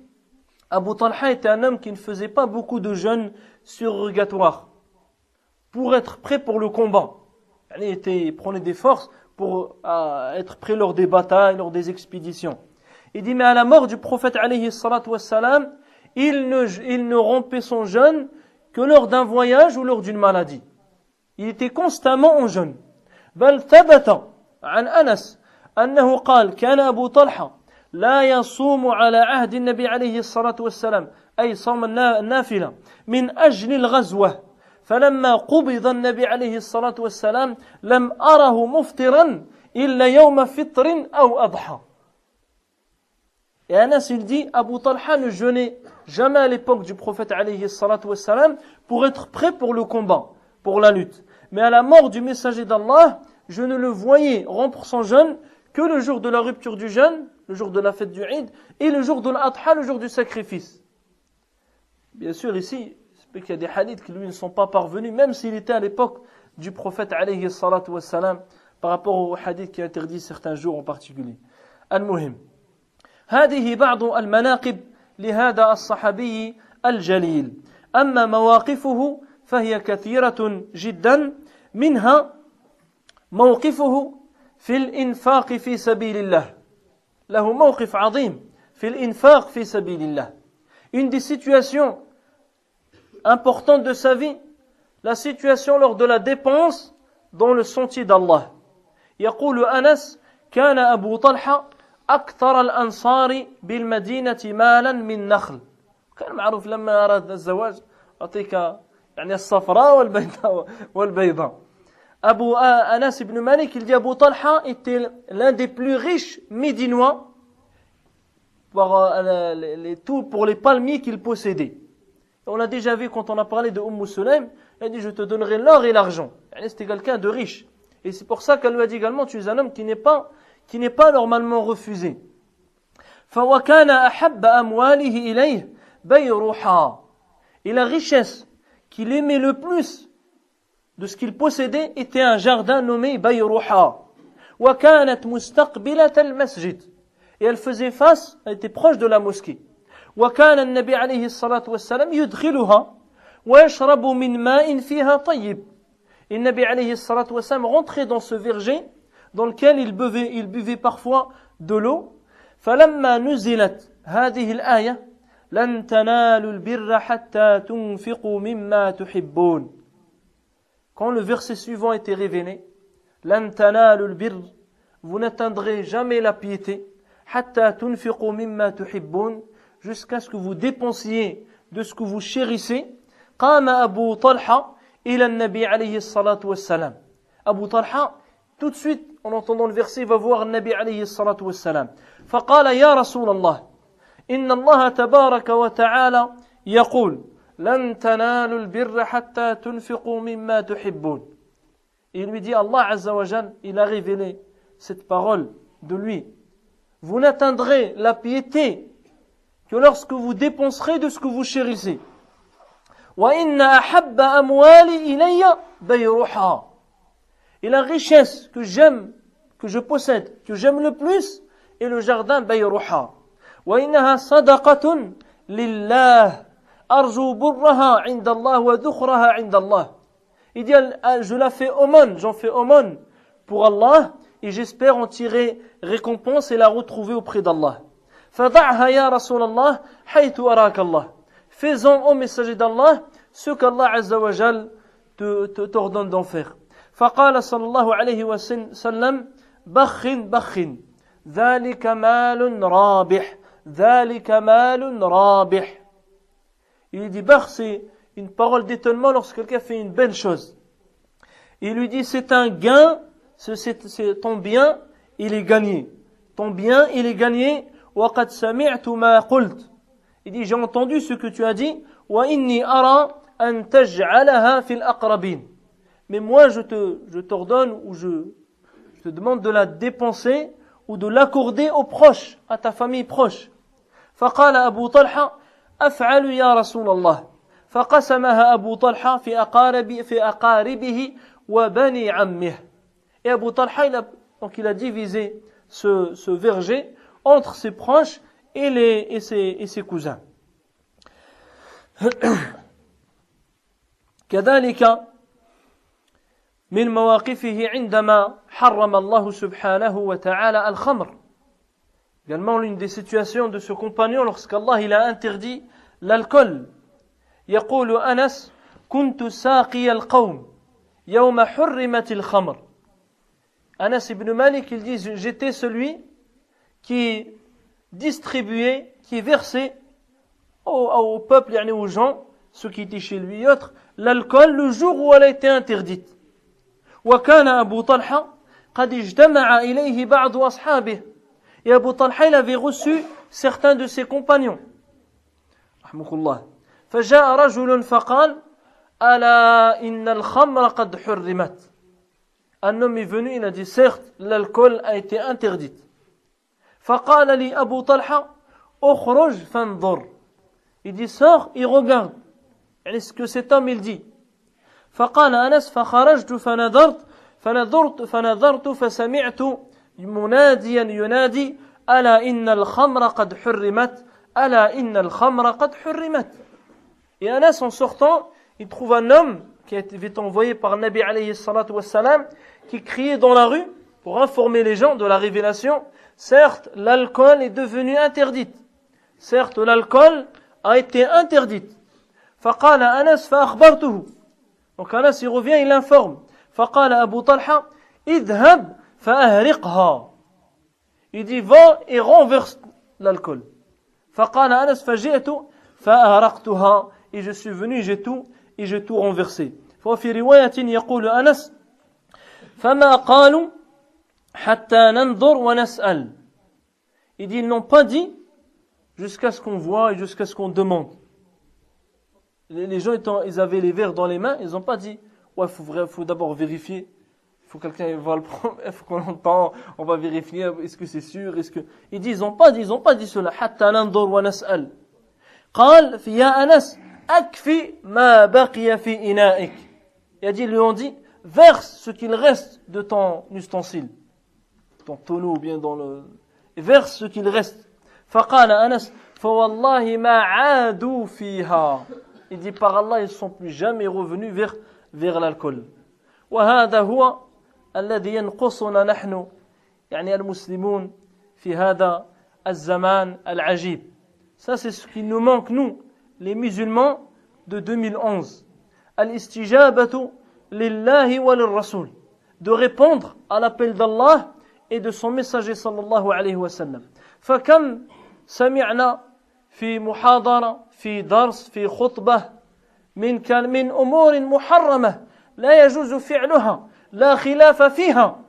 Abu Talha était un homme qui ne faisait pas beaucoup de jeûnes surrogatoires pour être prêt pour le combat. Il prenait des forces pour être prêt lors des batailles, lors des expéditions. Il dit, mais à la mort du prophète alayhi salatu wassalam, il ne rompait son jeûne que lors d'un voyage ou lors d'une maladie. Il était constamment en jeûne. بل ثبت عن أنس أنه قال كان أبو طلحة لا يصوم على عهد النبي عليه الصلاة والسلام أي صوم النافلة من أجل الغزوة فلما قبض النبي عليه الصلاة والسلام لم أره مفطرا إلا يوم فطر أو أضحى. Et Anas il dit, Abu Talha ne jeûnait jamais à l'époque du prophète alayhi salatu wassalam pour être prêt pour le combat, pour la lutte. Mais à la mort du messager d'Allah, je ne le voyais rompre son jeûne que le jour de la rupture du jeûne, le jour de la fête du Eid, et le jour de l'Adha, le jour du sacrifice. Bien sûr, ici, c'est qu'il y a des hadiths qui lui ne sont pas parvenus, même s'il était à l'époque du prophète alayhi salatu wassalam, par rapport aux hadiths qui interdisent certains jours en particulier. Al-Muhim. هذه بعض المناقب لهذا الصحابي الجليل. أما مواقفه فهي كثيرة جدا، منها موقفه في الإنفاق في سبيل الله. له موقف عظيم في الإنفاق في سبيل الله. Une des situations importantes de sa vie, la situation lors de la dépense dans le sentier d'Allah. يقول أنس: كان أبو طلحة أكثر الأنصار بالمدينة مالا من نخل. كان معروف لما أراد الزواج أعطيك يعني الصفراء والبيضاء. Anas ibn Malik, il dit Abu Talha était l'un des plus riches médinois pour les palmiers qu'il possédait. On l'a déjà vu quand on a parlé de Sulaym, il a dit je te donnerai l'or et l'argent. C'était quelqu'un de riche. Et c'est pour ça qu'elle lui a dit également tu es un homme qui n'est pas normalement refusé. فَوَكَانَ أَحَبَّ أَمْوَالِهِ إِلَيْهِ بَيْرُحَا. Et la richesse qu'il aimait le plus de ce qu'il possédait était un jardin nommé Bayruha. وَكَانَتْ مُسْتَقْبِلَةَ الْمَسْجِدِ. Et elle faisait face, elle était proche de la mosquée. وَكَانَ النَّبِي عَلَيْهِ الصَّلَاةُ وَالسَّلَامُ يُدْخِلُهَا وَيَشْرَبُ مِنْ مَاءٍ فِيهَا طَيِّبٍ. Et le Nabi alayhi salatu wassalam rentrait dans ce verger dans lequel il buvait parfois de l'eau. فَلَمَّا نُزِلَتْ هَذِهِ الْآيَةِ لَنْ تَنَالُوا الْبِرَّ حَتَّى تُنْفِقُوا مِمَّا تُحِبُّونَ. Quand le verset suivant était révélé, لَنْ تَنَالُوا الْبِرَّ, vous n'atteindrez jamais la piété, حَتَّى تُنْفِقُوا مِمَّا تُحِبُّونَ, jusqu'à ce que vous dépensiez de ce que vous chérissez. قام أبو طلحة إلى النبي عليه الصلاة والسلام. Abu Talha, tout de suite, en entendant le verset, va voir le Nabi عليه الصلاة والسلام. فقال يا رسول الله إن الله تبارك وتعالى يقول لن تنالوا البر حتى تنفقوا مما تحبون. Il lui dit Allah Azza wa Jal, il a révélé cette parole de lui. Vous n'atteindrez la piété que lorsque vous dépenserez de ce que vous chérissez. وَإِنَّ أَحَبَّ أَمْوَالِي إِلَيَّ بَيْرُحَا. Et la richesse que j'aime, que je possède, que j'aime le plus, est le jardin Bayruha. وَإِنَّهَا صَدَقَةٌ لِلَّهِ أَرْجُو بُرَّهَا عِنْدَ اللَّهِ وَذُخْرَهَا عِنْدَ اللَّهِ. Il dit, je la fais aumône, j'en fais aumône pour Allah, et j'espère en tirer récompense et la retrouver auprès d'Allah. فَضَعْهَا يَا رَسُولَ اللَّهِ حَيْثُ أَرَاكَ اللَّهِ. Fais-en au messager d'Allah ce qu'Allah Azza wa Jal t'ordonne d'en faire. فقال صلى الله عليه وسلم بخ بخ ذلك مال رابح ذلك مال رابح. Il dit bakh, c'est une parole d'étonnement lorsque quelqu'un fait une belle chose. Il lui dit c'est un gain, c'est ton bien, il est gagné. Ton bien, il est gagné. وقد سمعت ما قلت. Il dit j'ai entendu ce que tu as dit. وإني أرى أن تجعلها في الأقربين. Mais moi je t'ordonne ou je te demande de la dépenser ou de l'accorder aux proches, à ta famille proche. فقال أبو طلحة أفعل يا رسول الله. فقسمها أبو طلحة في أقاربه وبني عمه. Et Abu Talha il a divisé ce verger entre ses proches et ses cousins. كذلك من مواقفه عندما حرم الله سبحانه وتعالى الخمر. Également l'une des situations de ce compagnon lorsqu'Allah il a interdit l'alcool. يقول أنس كنت ساقي القوم يوم حرمت الخمر. Anas ibn Malik il dit j'étais celui qui distribuait, qui versait au peuple, aux gens, ceux qui étaient chez lui et autres, l'alcool le jour où elle a été interdite. وكان أبو طلحة قد اجتمع إليه بعض أصحابه. Et Abu Talha il avait reçu certains de ses compagnons. رحمه الله. فجاء رجل فقال ألا إن الخمر قد حرمت. Un homme est venu, il a dit certes l'alcool a été interdit. فقال لي أبو طلحة اخرج فانظر. Il dit sors et regarde. Ce que cet homme il dit. فقال أنس فخرجت فنظرت فسمعت مناديا ينادي ألا إن الخمر قد حرمت ألا إن الخمر قد حرمت. Et Anas, en sortant, il trouve un homme qui a été envoyé par Nabi alayhi salatu wassalam, qui criait dans la rue pour informer les gens de la révélation. Certes, l'alcool est devenu interdit. Certes, l'alcool a été interdit. فقال أنس فأخبرته. Donc Anas, il revient, il l'informe. فقال أبو طلحة اذهب فأهرقها. Il dit, va et renverse l'alcool. فقال أنس فجئت فأهرقتها. Et je suis venu, j'ai tout renversé. وفي رواية يقول أنس فما قالوا حتى ننظر ونسأل. Il dit, ils n'ont pas dit jusqu'à ce qu'on voit et jusqu'à ce qu'on demande. Les gens, ils avaient les verres dans les mains, ils n'ont pas dit, ouais, faut d'abord vérifier. Il faut quelqu'un va le prendre, il faut qu'on l'entende, on va vérifier, est-ce que c'est sûr, est-ce que... Ils disent, ils ont pas dit cela. حتى ننظر ونسأل. قال يا أنس أكفي ما بقي في إنائك. Ils lui ont dit, verse ce qu'il reste de ton ustensile, ton tonneau ou bien dans le... verse ce qu'il reste. فقال أنس فوالله ما عادوا فيها. Il dit, par Allah, ils ne sont plus jamais revenus vers l'alcool. وهذا هو الذي ينقصنا نحن يعني المسلمون في هذا الزمان العجيب. Ça, c'est ce qui nous manque, nous, les musulmans de 2011. الاستجابة لله وللرسول. De répondre à l'appel d'Allah et de son messager صلى الله عليه وسلم. فكم سمعنا في محاضرة في درس في خطبة من أمور محرمة لا يجوز فعلها لا خلاف فيها.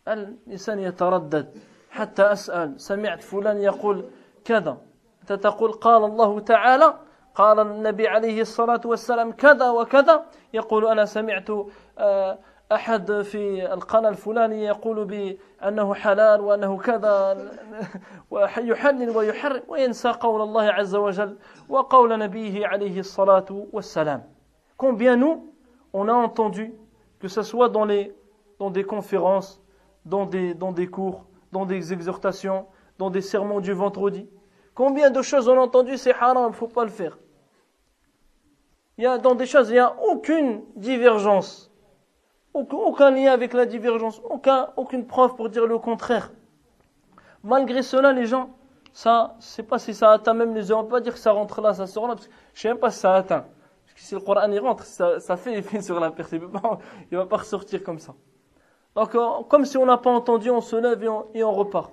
الإنسان يتردد حتى أسأل سمعت فلان يقول كذا أنت تقول قال الله تعالى قال النبي عليه الصلاة والسلام كذا وكذا يقول أنا سمعت أحد في القناة الفلاني يقول بأنه حلال وأنه كذا ويحلل ويحرم وينسى قول الله عز وجل وقول نبيه عليه الصلاة والسلام. Combien nous on a entendu, que ce soit dans des conférences, dans des cours, dans des exhortations, dans des sermons du vendredi, combien de choses on a entendu, c'est haram, il ne faut pas le faire. Dans des choses, il n'y a aucune divergence. Aucun lien avec la divergence, aucune preuve pour dire le contraire. Malgré cela, les gens, ça, je ne sais pas si ça atteint même les yeux, on ne peut pas dire que ça rentre là, ça sort là, parce que je ne sais même pas si ça atteint. Parce que si le Coran y rentre, ça fait effet sur la personne, il ne va pas ressortir comme ça. Donc, comme si on n'a pas entendu, on se lève et on repart.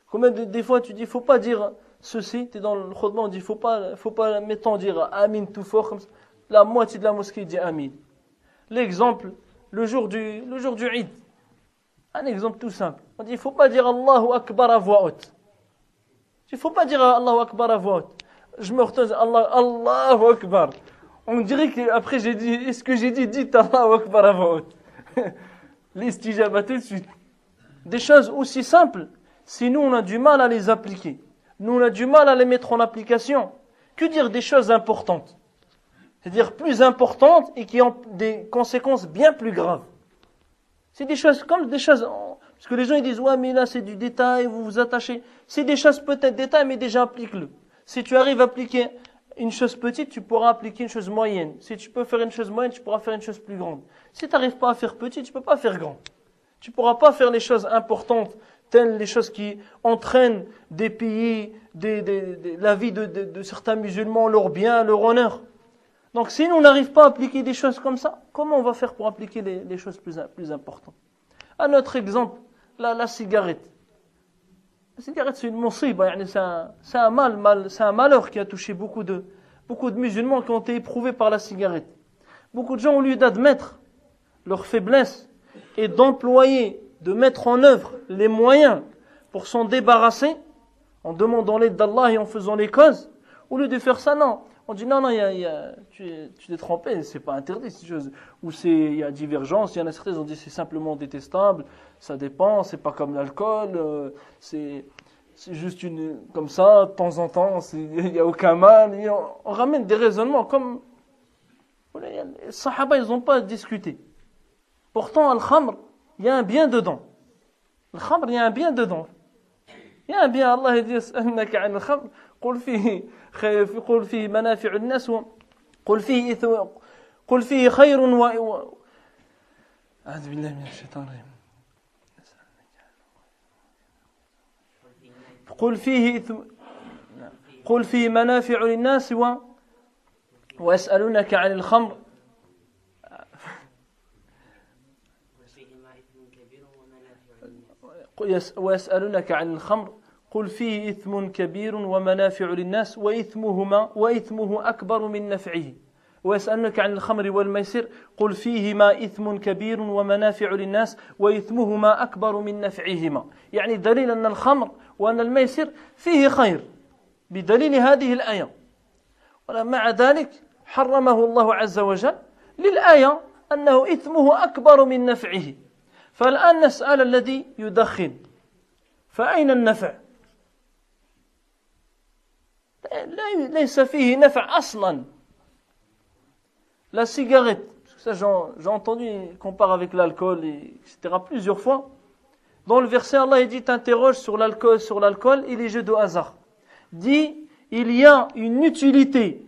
Combien des fois tu dis, il ne faut pas dire ceci, tu es dans le khutbah, on dit, il ne faut pas, mettons, dire Amin tout fort, comme ça. La moitié de la mosquée dit Amin. L'exemple, le jour du Eid. Un exemple tout simple. On dit, il ne faut pas dire Allahu Akbar à voix haute. Il ne faut pas dire Allahu Akbar à voix haute. Je me retourne, Allahu Akbar. On dirait qu'après j'ai dit, est-ce que j'ai dit, dites Allahu Akbar à voix haute. L'istijaba tout de suite. Des choses aussi simples, si nous on a du mal à les appliquer, nous on a du mal à les mettre en application, que dire des choses importantes? C'est-à-dire plus importantes et qui ont des conséquences bien plus graves. C'est des choses comme des choses, parce que les gens ils disent ouais mais là c'est du détail, vous vous attachez. C'est des choses peut-être détail mais déjà applique-le. Si tu arrives à appliquer une chose petite, tu pourras appliquer une chose moyenne. Si tu peux faire une chose moyenne, tu pourras faire une chose plus grande. Si tu n'arrives pas à faire petit, tu ne peux pas faire grand. Tu ne pourras pas faire les choses importantes, telles les choses qui entraînent des pays, la vie de certains musulmans, leur bien, leur honneur. Donc si nous on n'arrive pas à appliquer des choses comme ça, comment on va faire pour appliquer les choses plus importantes? Un autre exemple, la cigarette. La cigarette c'est une musiba, c'est un malheur qui a touché beaucoup de musulmans qui ont été éprouvés par la cigarette. Beaucoup de gens, au lieu d'admettre leur faiblesse et de mettre en œuvre les moyens pour s'en débarrasser, en demandant l'aide d'Allah et en faisant les causes, au lieu de faire ça, non. On dit non, tu t'es trompé, c'est pas interdit, c'est chose où il y a divergence, il y en a certains qui ont dit c'est simplement détestable, ça dépend, c'est pas comme l'alcool, c'est juste comme ça, de temps en temps, il y a aucun mal, et on ramène des raisonnements comme les sahaba, ils n'ont pas discuté. Pourtant, al-khamr, il y a un bien dedans. Le khamr, il y a un bien dedans. يا أنبياء الله يسألونك عن الخمر قل فيه منافع الناس قل فيه خير أعوذ بالله من الشيطان الرجيم قل فيه منافع للناس ويسألونك عن الخمر ويسألونك عن الخمر قل فيه إثم كبير ومنافع للناس وإثمه أكبر من نفعه ويسألونك عن الخمر والميسر قل فيهما إثم كبير ومنافع للناس وإثمهما أكبر من نفعهما يعني دليل أن الخمر وأن الميسر فيه خير بدليل هذه الآية ومع ذلك حرمه الله عز وجل للآية أنه إثمه أكبر من نفعه فالآن نسأل الذي يدخن فأين النفع؟ ليس فيه نفع أصلا. La cigarette, ça j'ai entendu qu'on compare avec l'alcool, etc. plusieurs fois. Dans le verset, Allah dit t'interroge sur l'alcool et les jeux de hasard. Dit il y a une utilité.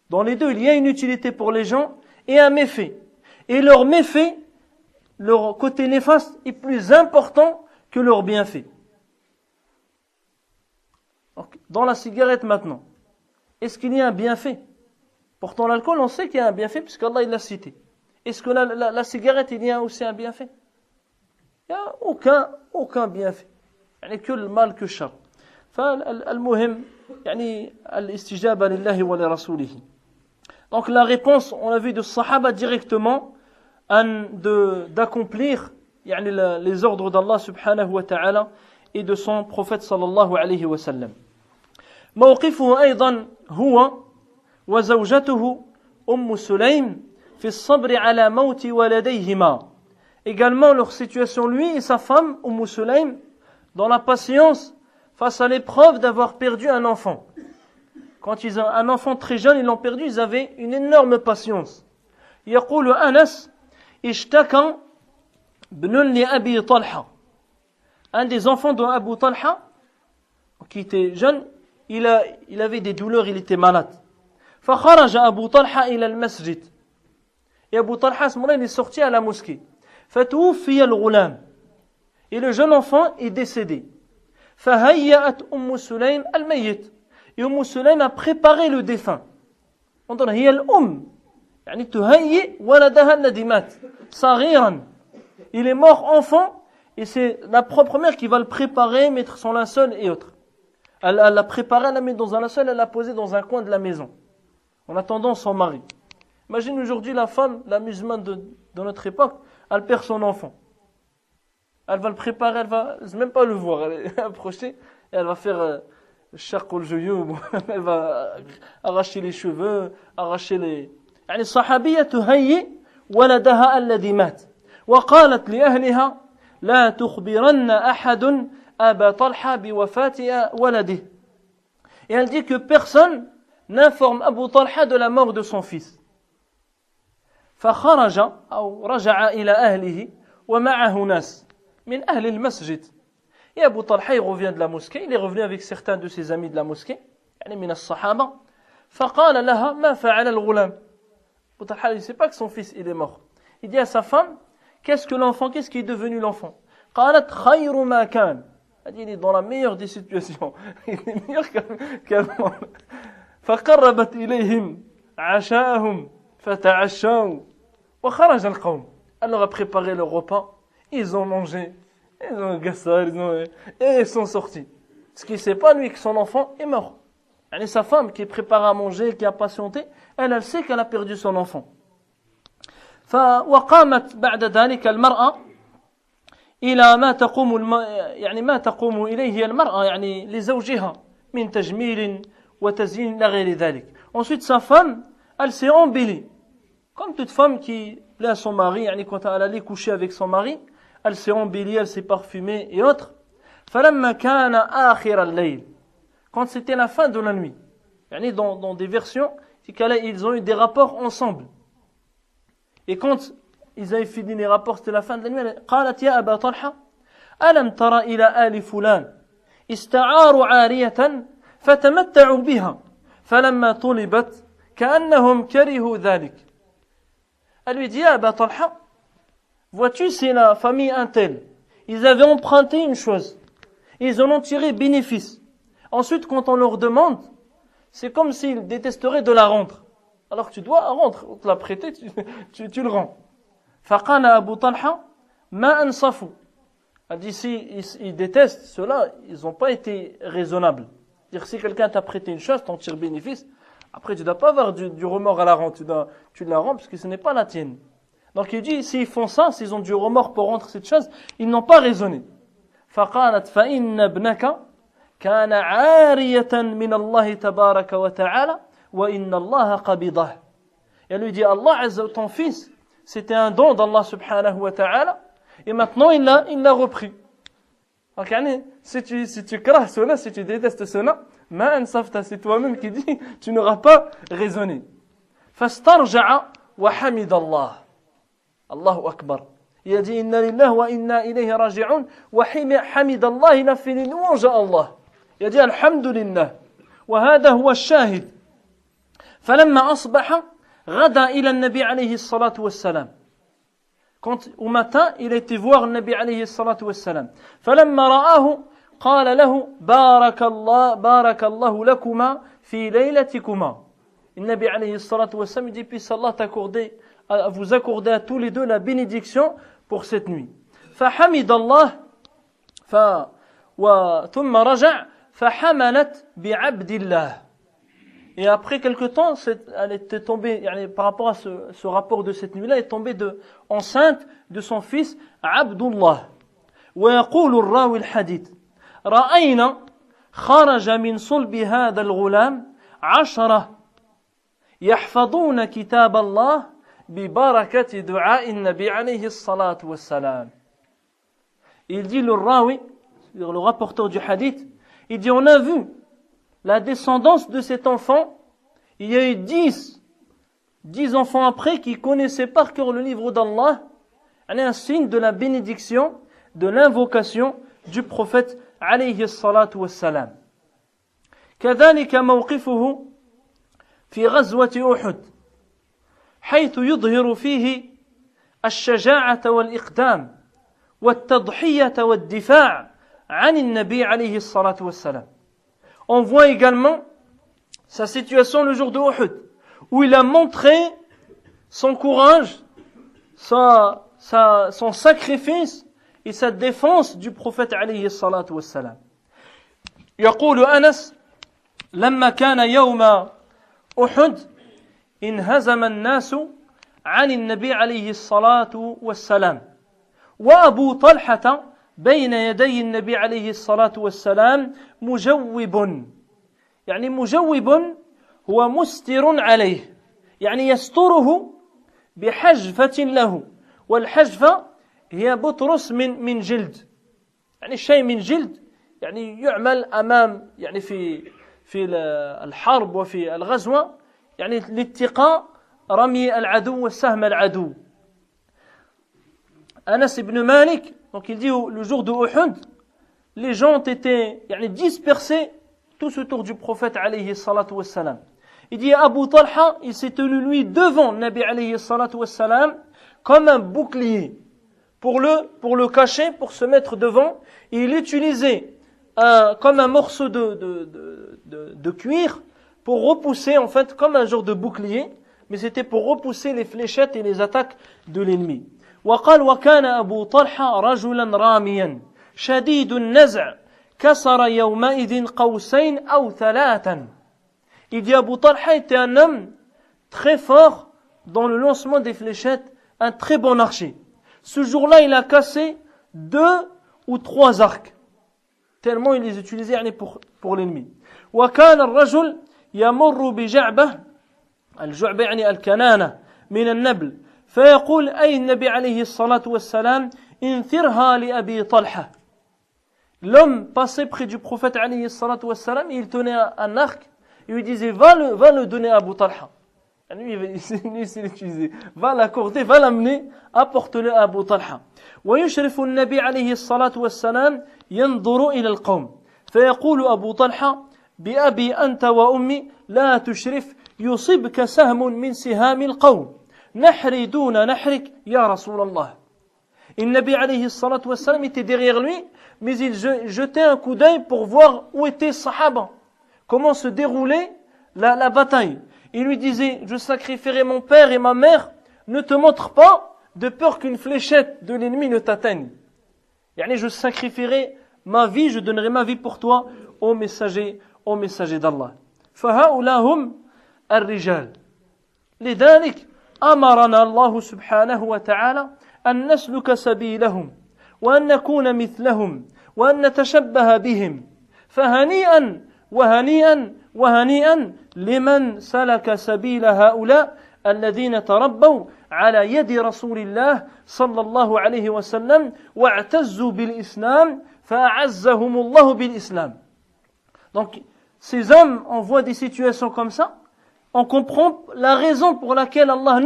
Dans les deux, il y a une utilité pour les gens et un méfait. Et leur méfait, leur côté néfaste est plus important que leur bienfait. Donc, dans la cigarette maintenant, est-ce qu'il y a un bienfait? Pourtant l'alcool, on sait qu'il y a un bienfait puisqu'Allah il l'a cité. Est-ce que la cigarette, il y a aussi un bienfait? Il n'y a aucun bienfait. يعني que le mal que le char. فالمهم يعني الاستجابة لله ولرسوله. Donc la réponse, on l'a vu de Sahaba directement, d'accomplir يعني les ordres d'Allah subhanahu wa ta'ala et de son prophète sallallahu alayhi wa sallam. موقفه أيضا هو وزوجته سليم في الصبر على موت ولديهما. Également leur situation, lui et sa femme Sulaym, dans la patience face à l'épreuve d'avoir perdu un enfant. Quand ils ont un enfant très jeune, ils l'ont perdu, ils avaient une énorme patience. يقول أنس اشتكى ابن لأبي طلحة. Un des enfants de Abu Talha, qui était jeune, il avait des douleurs, il était malade. فخرج أبو طلحة إلى المسجد. Et Abu Talha, à ce moment-là, il est sorti à la mosquée. فتوفي الغلام. Et le jeune enfant est décédé. فهيأت سليم الميت. Et Sulaym a préparé le défunt. On dit هي الأم يعني تهيئ ولدها الذي مات صغيرا. Il est mort enfant et c'est la propre mère qui va le préparer, mettre son linceul et autres. Elle l'a préparé, elle l'a mis dans un linceul, elle l'a posé dans un coin de la maison en attendant son mari. Imagine aujourd'hui la femme, la musulmane de notre époque, elle perd son enfant. Elle va le préparer, elle va même pas le voir, elle est approchée et elle va faire shaqul juyub, elle va arracher les cheveux, arracher les يعني الصحابية تهيئ ولدها الذي مات وقالت لأهلها لا تخبرن أحد أبا طلحة بوفاة ولده. Et elle dit que personne n'informe Abu Talha de la mort de son fils. فخرج أو رجع إلى أهله ومعه ناس من أهل المسجد. Et Abu Talha il revient de la mosquée, il est revenu avec certains de ses amis de la mosquée, يعني من الصحابة. فقال لها ما فعل الغلام. Abu Talha il ne sait pas que son fils il est mort. Il dit à sa femme, qu'est-ce qui est devenu l'enfant? قالت خير ما كان. Elle dit il est dans la meilleure des situations. Il est meilleur qu'avant. فقربت إليهم عشاءهم فتعشوا وخرج القوم. Elle leur a préparé le repas, ils ont mangé, ils ont gassé, et ils sont sortis. Ce qu'il ne sait pas lui que son enfant est mort. Et sa femme qui est préparée à manger, qui a patienté, elle sait qu'elle a perdu son enfant. وقامت بعد ذلك المرأة إلى ما تقوم إليه المرأة يعني لزوجها من تجميل وتزيين إلى غير ذلك. Ensuite sa femme, elle s'est embellie. Comme toute femme qui plaît à son mari, يعني quand elle allait coucher avec son mari, elle s'est embellie, elle s'est parfumée et autres. فلما كان آخر الليل. Quand c'était la fin de la nuit. يعني dans des versions, ils ont eu des rapports ensemble. Et quand ils avaient fini les rapports, c'était la fin de la nuit, قالت يا أبا طلحة ألم ترى إلى آل فلان استعاروا عارية فتمتعوا بها فلما طلبت كأنهم كرهوا ذلك. Elle lui dit, ah bah Talha, vois-tu, c'est la famille Intel. Ils avaient emprunté une chose. Ils en ont tiré bénéfice. Ensuite, quand on leur demande, c'est comme s'ils détesteraient de la rendre. Alors que tu dois rendre. On te l'a prêté, tu le rends. فقال أبو طلحة ما أنصفوا. Elle dit, si ils détestent cela, ils n'ont pas été raisonnables. C'est-à-dire, si quelqu'un t'a prêté une chose, t'en tires bénéfice, après tu ne dois pas avoir du remords à la rendre, tu la rends parce que ce n'est pas la tienne. Donc il dit, s'ils font ça, s'ils ont du remords pour rendre cette chose, ils n'ont pas raisonné. فقالت فإن ابنك كان عارية من الله تبارك وتعالى وإن الله قبضه. Et elle lui dit, Allah Azza, ton fils, c'était un don d'Allah subhanahu wa ta'ala, et maintenant il l'a repris. Donc si tu crains cela, si tu détestes cela, ما أنصفت, c'est toi-même qui dis, tu n'auras pas raisonné. فاسترجع وحمد الله. الله أكبر. Il a dit, inna lillahi wa inna ilayhi raji'un, wa hamid Allah, il a fait les louanges à Allah. Il a dit, alhamdulillah. وهذا هو الشاهد. فلما أصبح غدا إلى النبي عليه الصلاة والسلام. Quand au matin, il a été voir le Nabi عليه الصلاة والسلام. فلما رآه قال له بارك الله لكما في ليلتكما. Le Nabi عليه الصلاة والسلام dit, puisse Allah vous accorder à tous les deux la bénédiction pour cette nuit. فحمد الله ثم رجع فحملت بعبد الله. Et après quelque temps, elle était tombée, par rapport à ce rapport de cette nuit-là, elle est tombée enceinte de son fils Abdullah. ويقول الراوي الحديث رأينا خرج من صلب هذا الغلام 10 يحفظون كتاب الله ببركة دعاء النبي عليه الصلاة والسلام. Il dit le rawi, le rapporteur du hadith, il dit on a vu la descendance de cet enfant, il y a eu 10 enfants après qui connaissaient par cœur le livre d'Allah, un signe de la bénédiction, de l'invocation du prophète عليه الصلاة والسلام. كذلك موقفه في غزوة أحد حيث يظهر فيه الشجاعة والإقدام والتضحية والدفاع عن النبي عليه الصلاة والسلام. On voit également sa situation le jour de Uhud, où il a montré son courage, son sacrifice et sa défense du prophète عليه الصلاة والسلام. يقول أنس لما كان يوم أحد انهزم الناس عن النبي عليه الصلاة والسلام وأبو طلحة بين يدي النبي عليه الصلاة والسلام مجوب. يعني مجوب هو مستر عليه، يعني يستره بحجفة له، والحجفة هي بطرس من جلد، يعني شيء من جلد، يعني يعمل أمام، يعني في الحرب وفي الغزوة، يعني لاتقاء رمي العدو والسهم العدو. Anas ibn Malik, donc il dit le jour de Uhud, les gens ont été dispersés tous autour du prophète alayhi salatu wassalam. Il dit Abu Talha, il s'est tenu lui devant Nabi alayhi salatu wassalam comme un bouclier pour le cacher, pour se mettre devant, et il utilisait comme un morceau de cuir pour repousser, en fait, comme un genre de bouclier, mais c'était pour repousser les fléchettes et les attaques de l'ennemi. وقال وكان أبو طلحة رجلا راميا شديد النزع كسر يومئذ قوسين أو 3. Il dit Abu Talha était un homme très fort dans le lancement des fléchettes, un très bon archer. Ce jour-là, il a cassé 2 ou 3 arcs, tellement il les utilisait pour l'ennemi. وكان الرجل يمر بجعبة، الجعبة يعني الكنانة من النبل، فيقول أي النبي عليه الصلاة والسلام انثرها لأبي طلحة. L'homme passait près du prophète عليه الصلاة والسلام, il tenait un arc, il lui disait va le donner à Abu Talha. Lui, il l'utilisait, va l'accorder, va l'amener, apporte-le à Abu Talha. ويشرف النبي عليه الصلاة والسلام ينظر إلى القوم فيقول أبو طلحة بأبي أنت وأمي لا تشرف يصبك سهم من سهام القوم نحري دون نحرك يا رسول الله. Et le Nabi alayhi salatu wassalam était derrière lui, mais il jetait un coup d'œil pour voir où étaient les sahaba, comment se déroulait la bataille. Il lui disait, je sacrifierai mon père et ma mère, ne te montre pas de peur qu'une fléchette de l'ennemi ne t'atteigne. Yani je sacrifierai ma vie, je donnerai ma vie pour toi, ô messager d'Allah. فهؤلاء هم الرجال. لذلك أمرنا الله سبحانه وتعالى أن نسلك سبيلهم وأن نكون مثلهم وأن نتشبه بهم. فهنيئا وهنيئا وهنيئا لمن سلك سبيل هؤلاء الذين تربوا على يد رسول الله صلى الله عليه وسلم واعتزوا بالإسلام فأعزهم الله بالإسلام. Donc ces hommes, on voit des situations comme ça, on comprend la raison pour laquelle Allah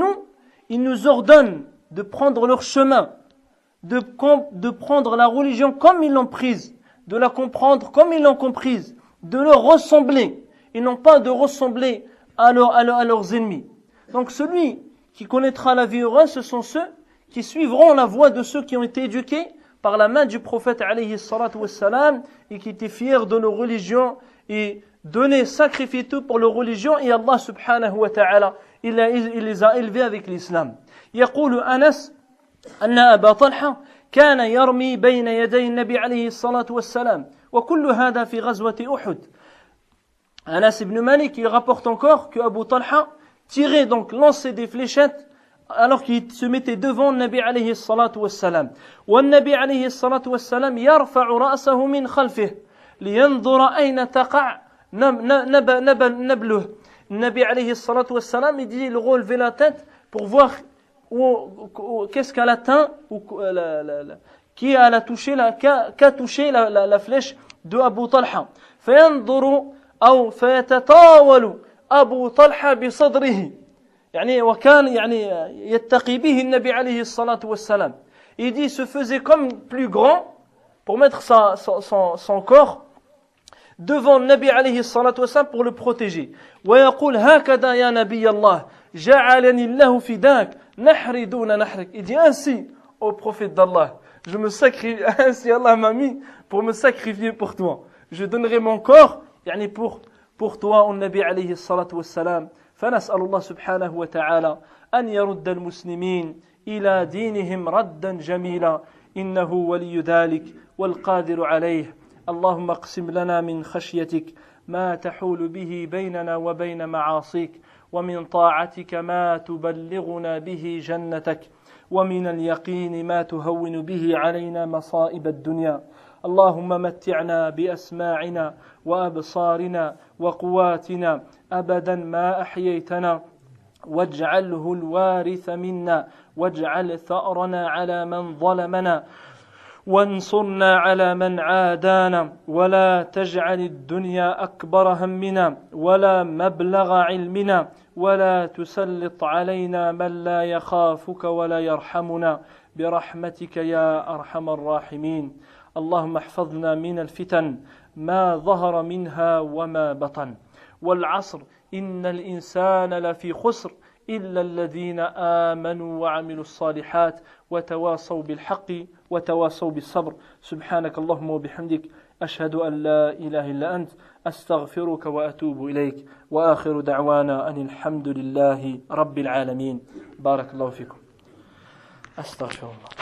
il nous ordonne de prendre leur chemin, de prendre la religion comme ils l'ont prise, de la comprendre comme ils l'ont comprise, de leur ressembler, et non pas de ressembler à leurs ennemis. Donc celui qui connaîtra la vie heureuse, ce sont ceux qui suivront la voie de ceux qui ont été éduqués par la main du prophète alayhi salatu wassalam et qui étaient fiers de leur religion et donner, sacrifier tout pour leur religion, et Allah subhanahu wa ta'ala il les a élevés avec l'islam. يقول أنس أن أبا طلحة كان يرمي بين يدي النبي عليه الصلاة والسلام وكل هذا في غزوة أحد. Anas ibn Malik il rapporte encore que Abu Talha tirait, donc lançait des fléchettes alors qu'il se mettait devant le Nabi alayhi الصلاة والسلام. والنبي عليه الصلاة والسلام يرفع رأسه من خلفه لينظر أين تقع نبله. Le Nabi alayhi salatu wassalam, il dit, il relevait la tête pour voir qu'est-ce qu'elle atteint, qui a touché la flèche de Abu Talha. فينظر أو فيتطاول أبو طلحة بصدره. يعني وكان يعني يتقي به النبي عليه الصلاة والسلام. Il dit, il se faisait comme plus grand pour mettre son corps devant le Nabi alayhi salatu wassalam pour le protéger. ويقول هكذا يا نبي الله جعلني الله فداك نحري دون نحرك. Il dit ainsi au prophète d'Allah, je me sacrifie, ainsi Allah m'a mis pour me sacrifier pour toi. Je donnerai mon corps يعني pour toi au Nabi alayhi salatu wassalam. فنسأل الله سبحانه وتعالى أن يرد المسلمين إلى دينهم ردا جميلا إنه ولي ذلك والقادر عليه. اللهم اقسم لنا من خشيتك ما تحول به بيننا وبين معاصيك ومن طاعتك ما تبلغنا به جنتك ومن اليقين ما تهون به علينا مصائب الدنيا. اللهم متعنا بأسماعنا وأبصارنا وقواتنا أبدا ما أحييتنا واجعله الوارث منا واجعل ثأرنا على من ظلمنا وانصرنا على من عادانا ولا تجعل الدنيا أكبر همنا ولا مبلغ علمنا ولا تسلط علينا من لا يخافك ولا يرحمنا برحمتك يا أرحم الراحمين. اللهم احفظنا من الفتن ما ظهر منها وما بطن. والعصر إن الإنسان لفي خسر إلا الذين آمنوا وعملوا الصالحات وتواصوا بالحق وتواصوا بالصبر. سبحانك اللهم وبحمدك أشهد أن لا إله إلا أنت أستغفرك وأتوب إليك وآخر دعوانا أن الحمد لله رب العالمين. بارك الله فيكم. أستغفر الله.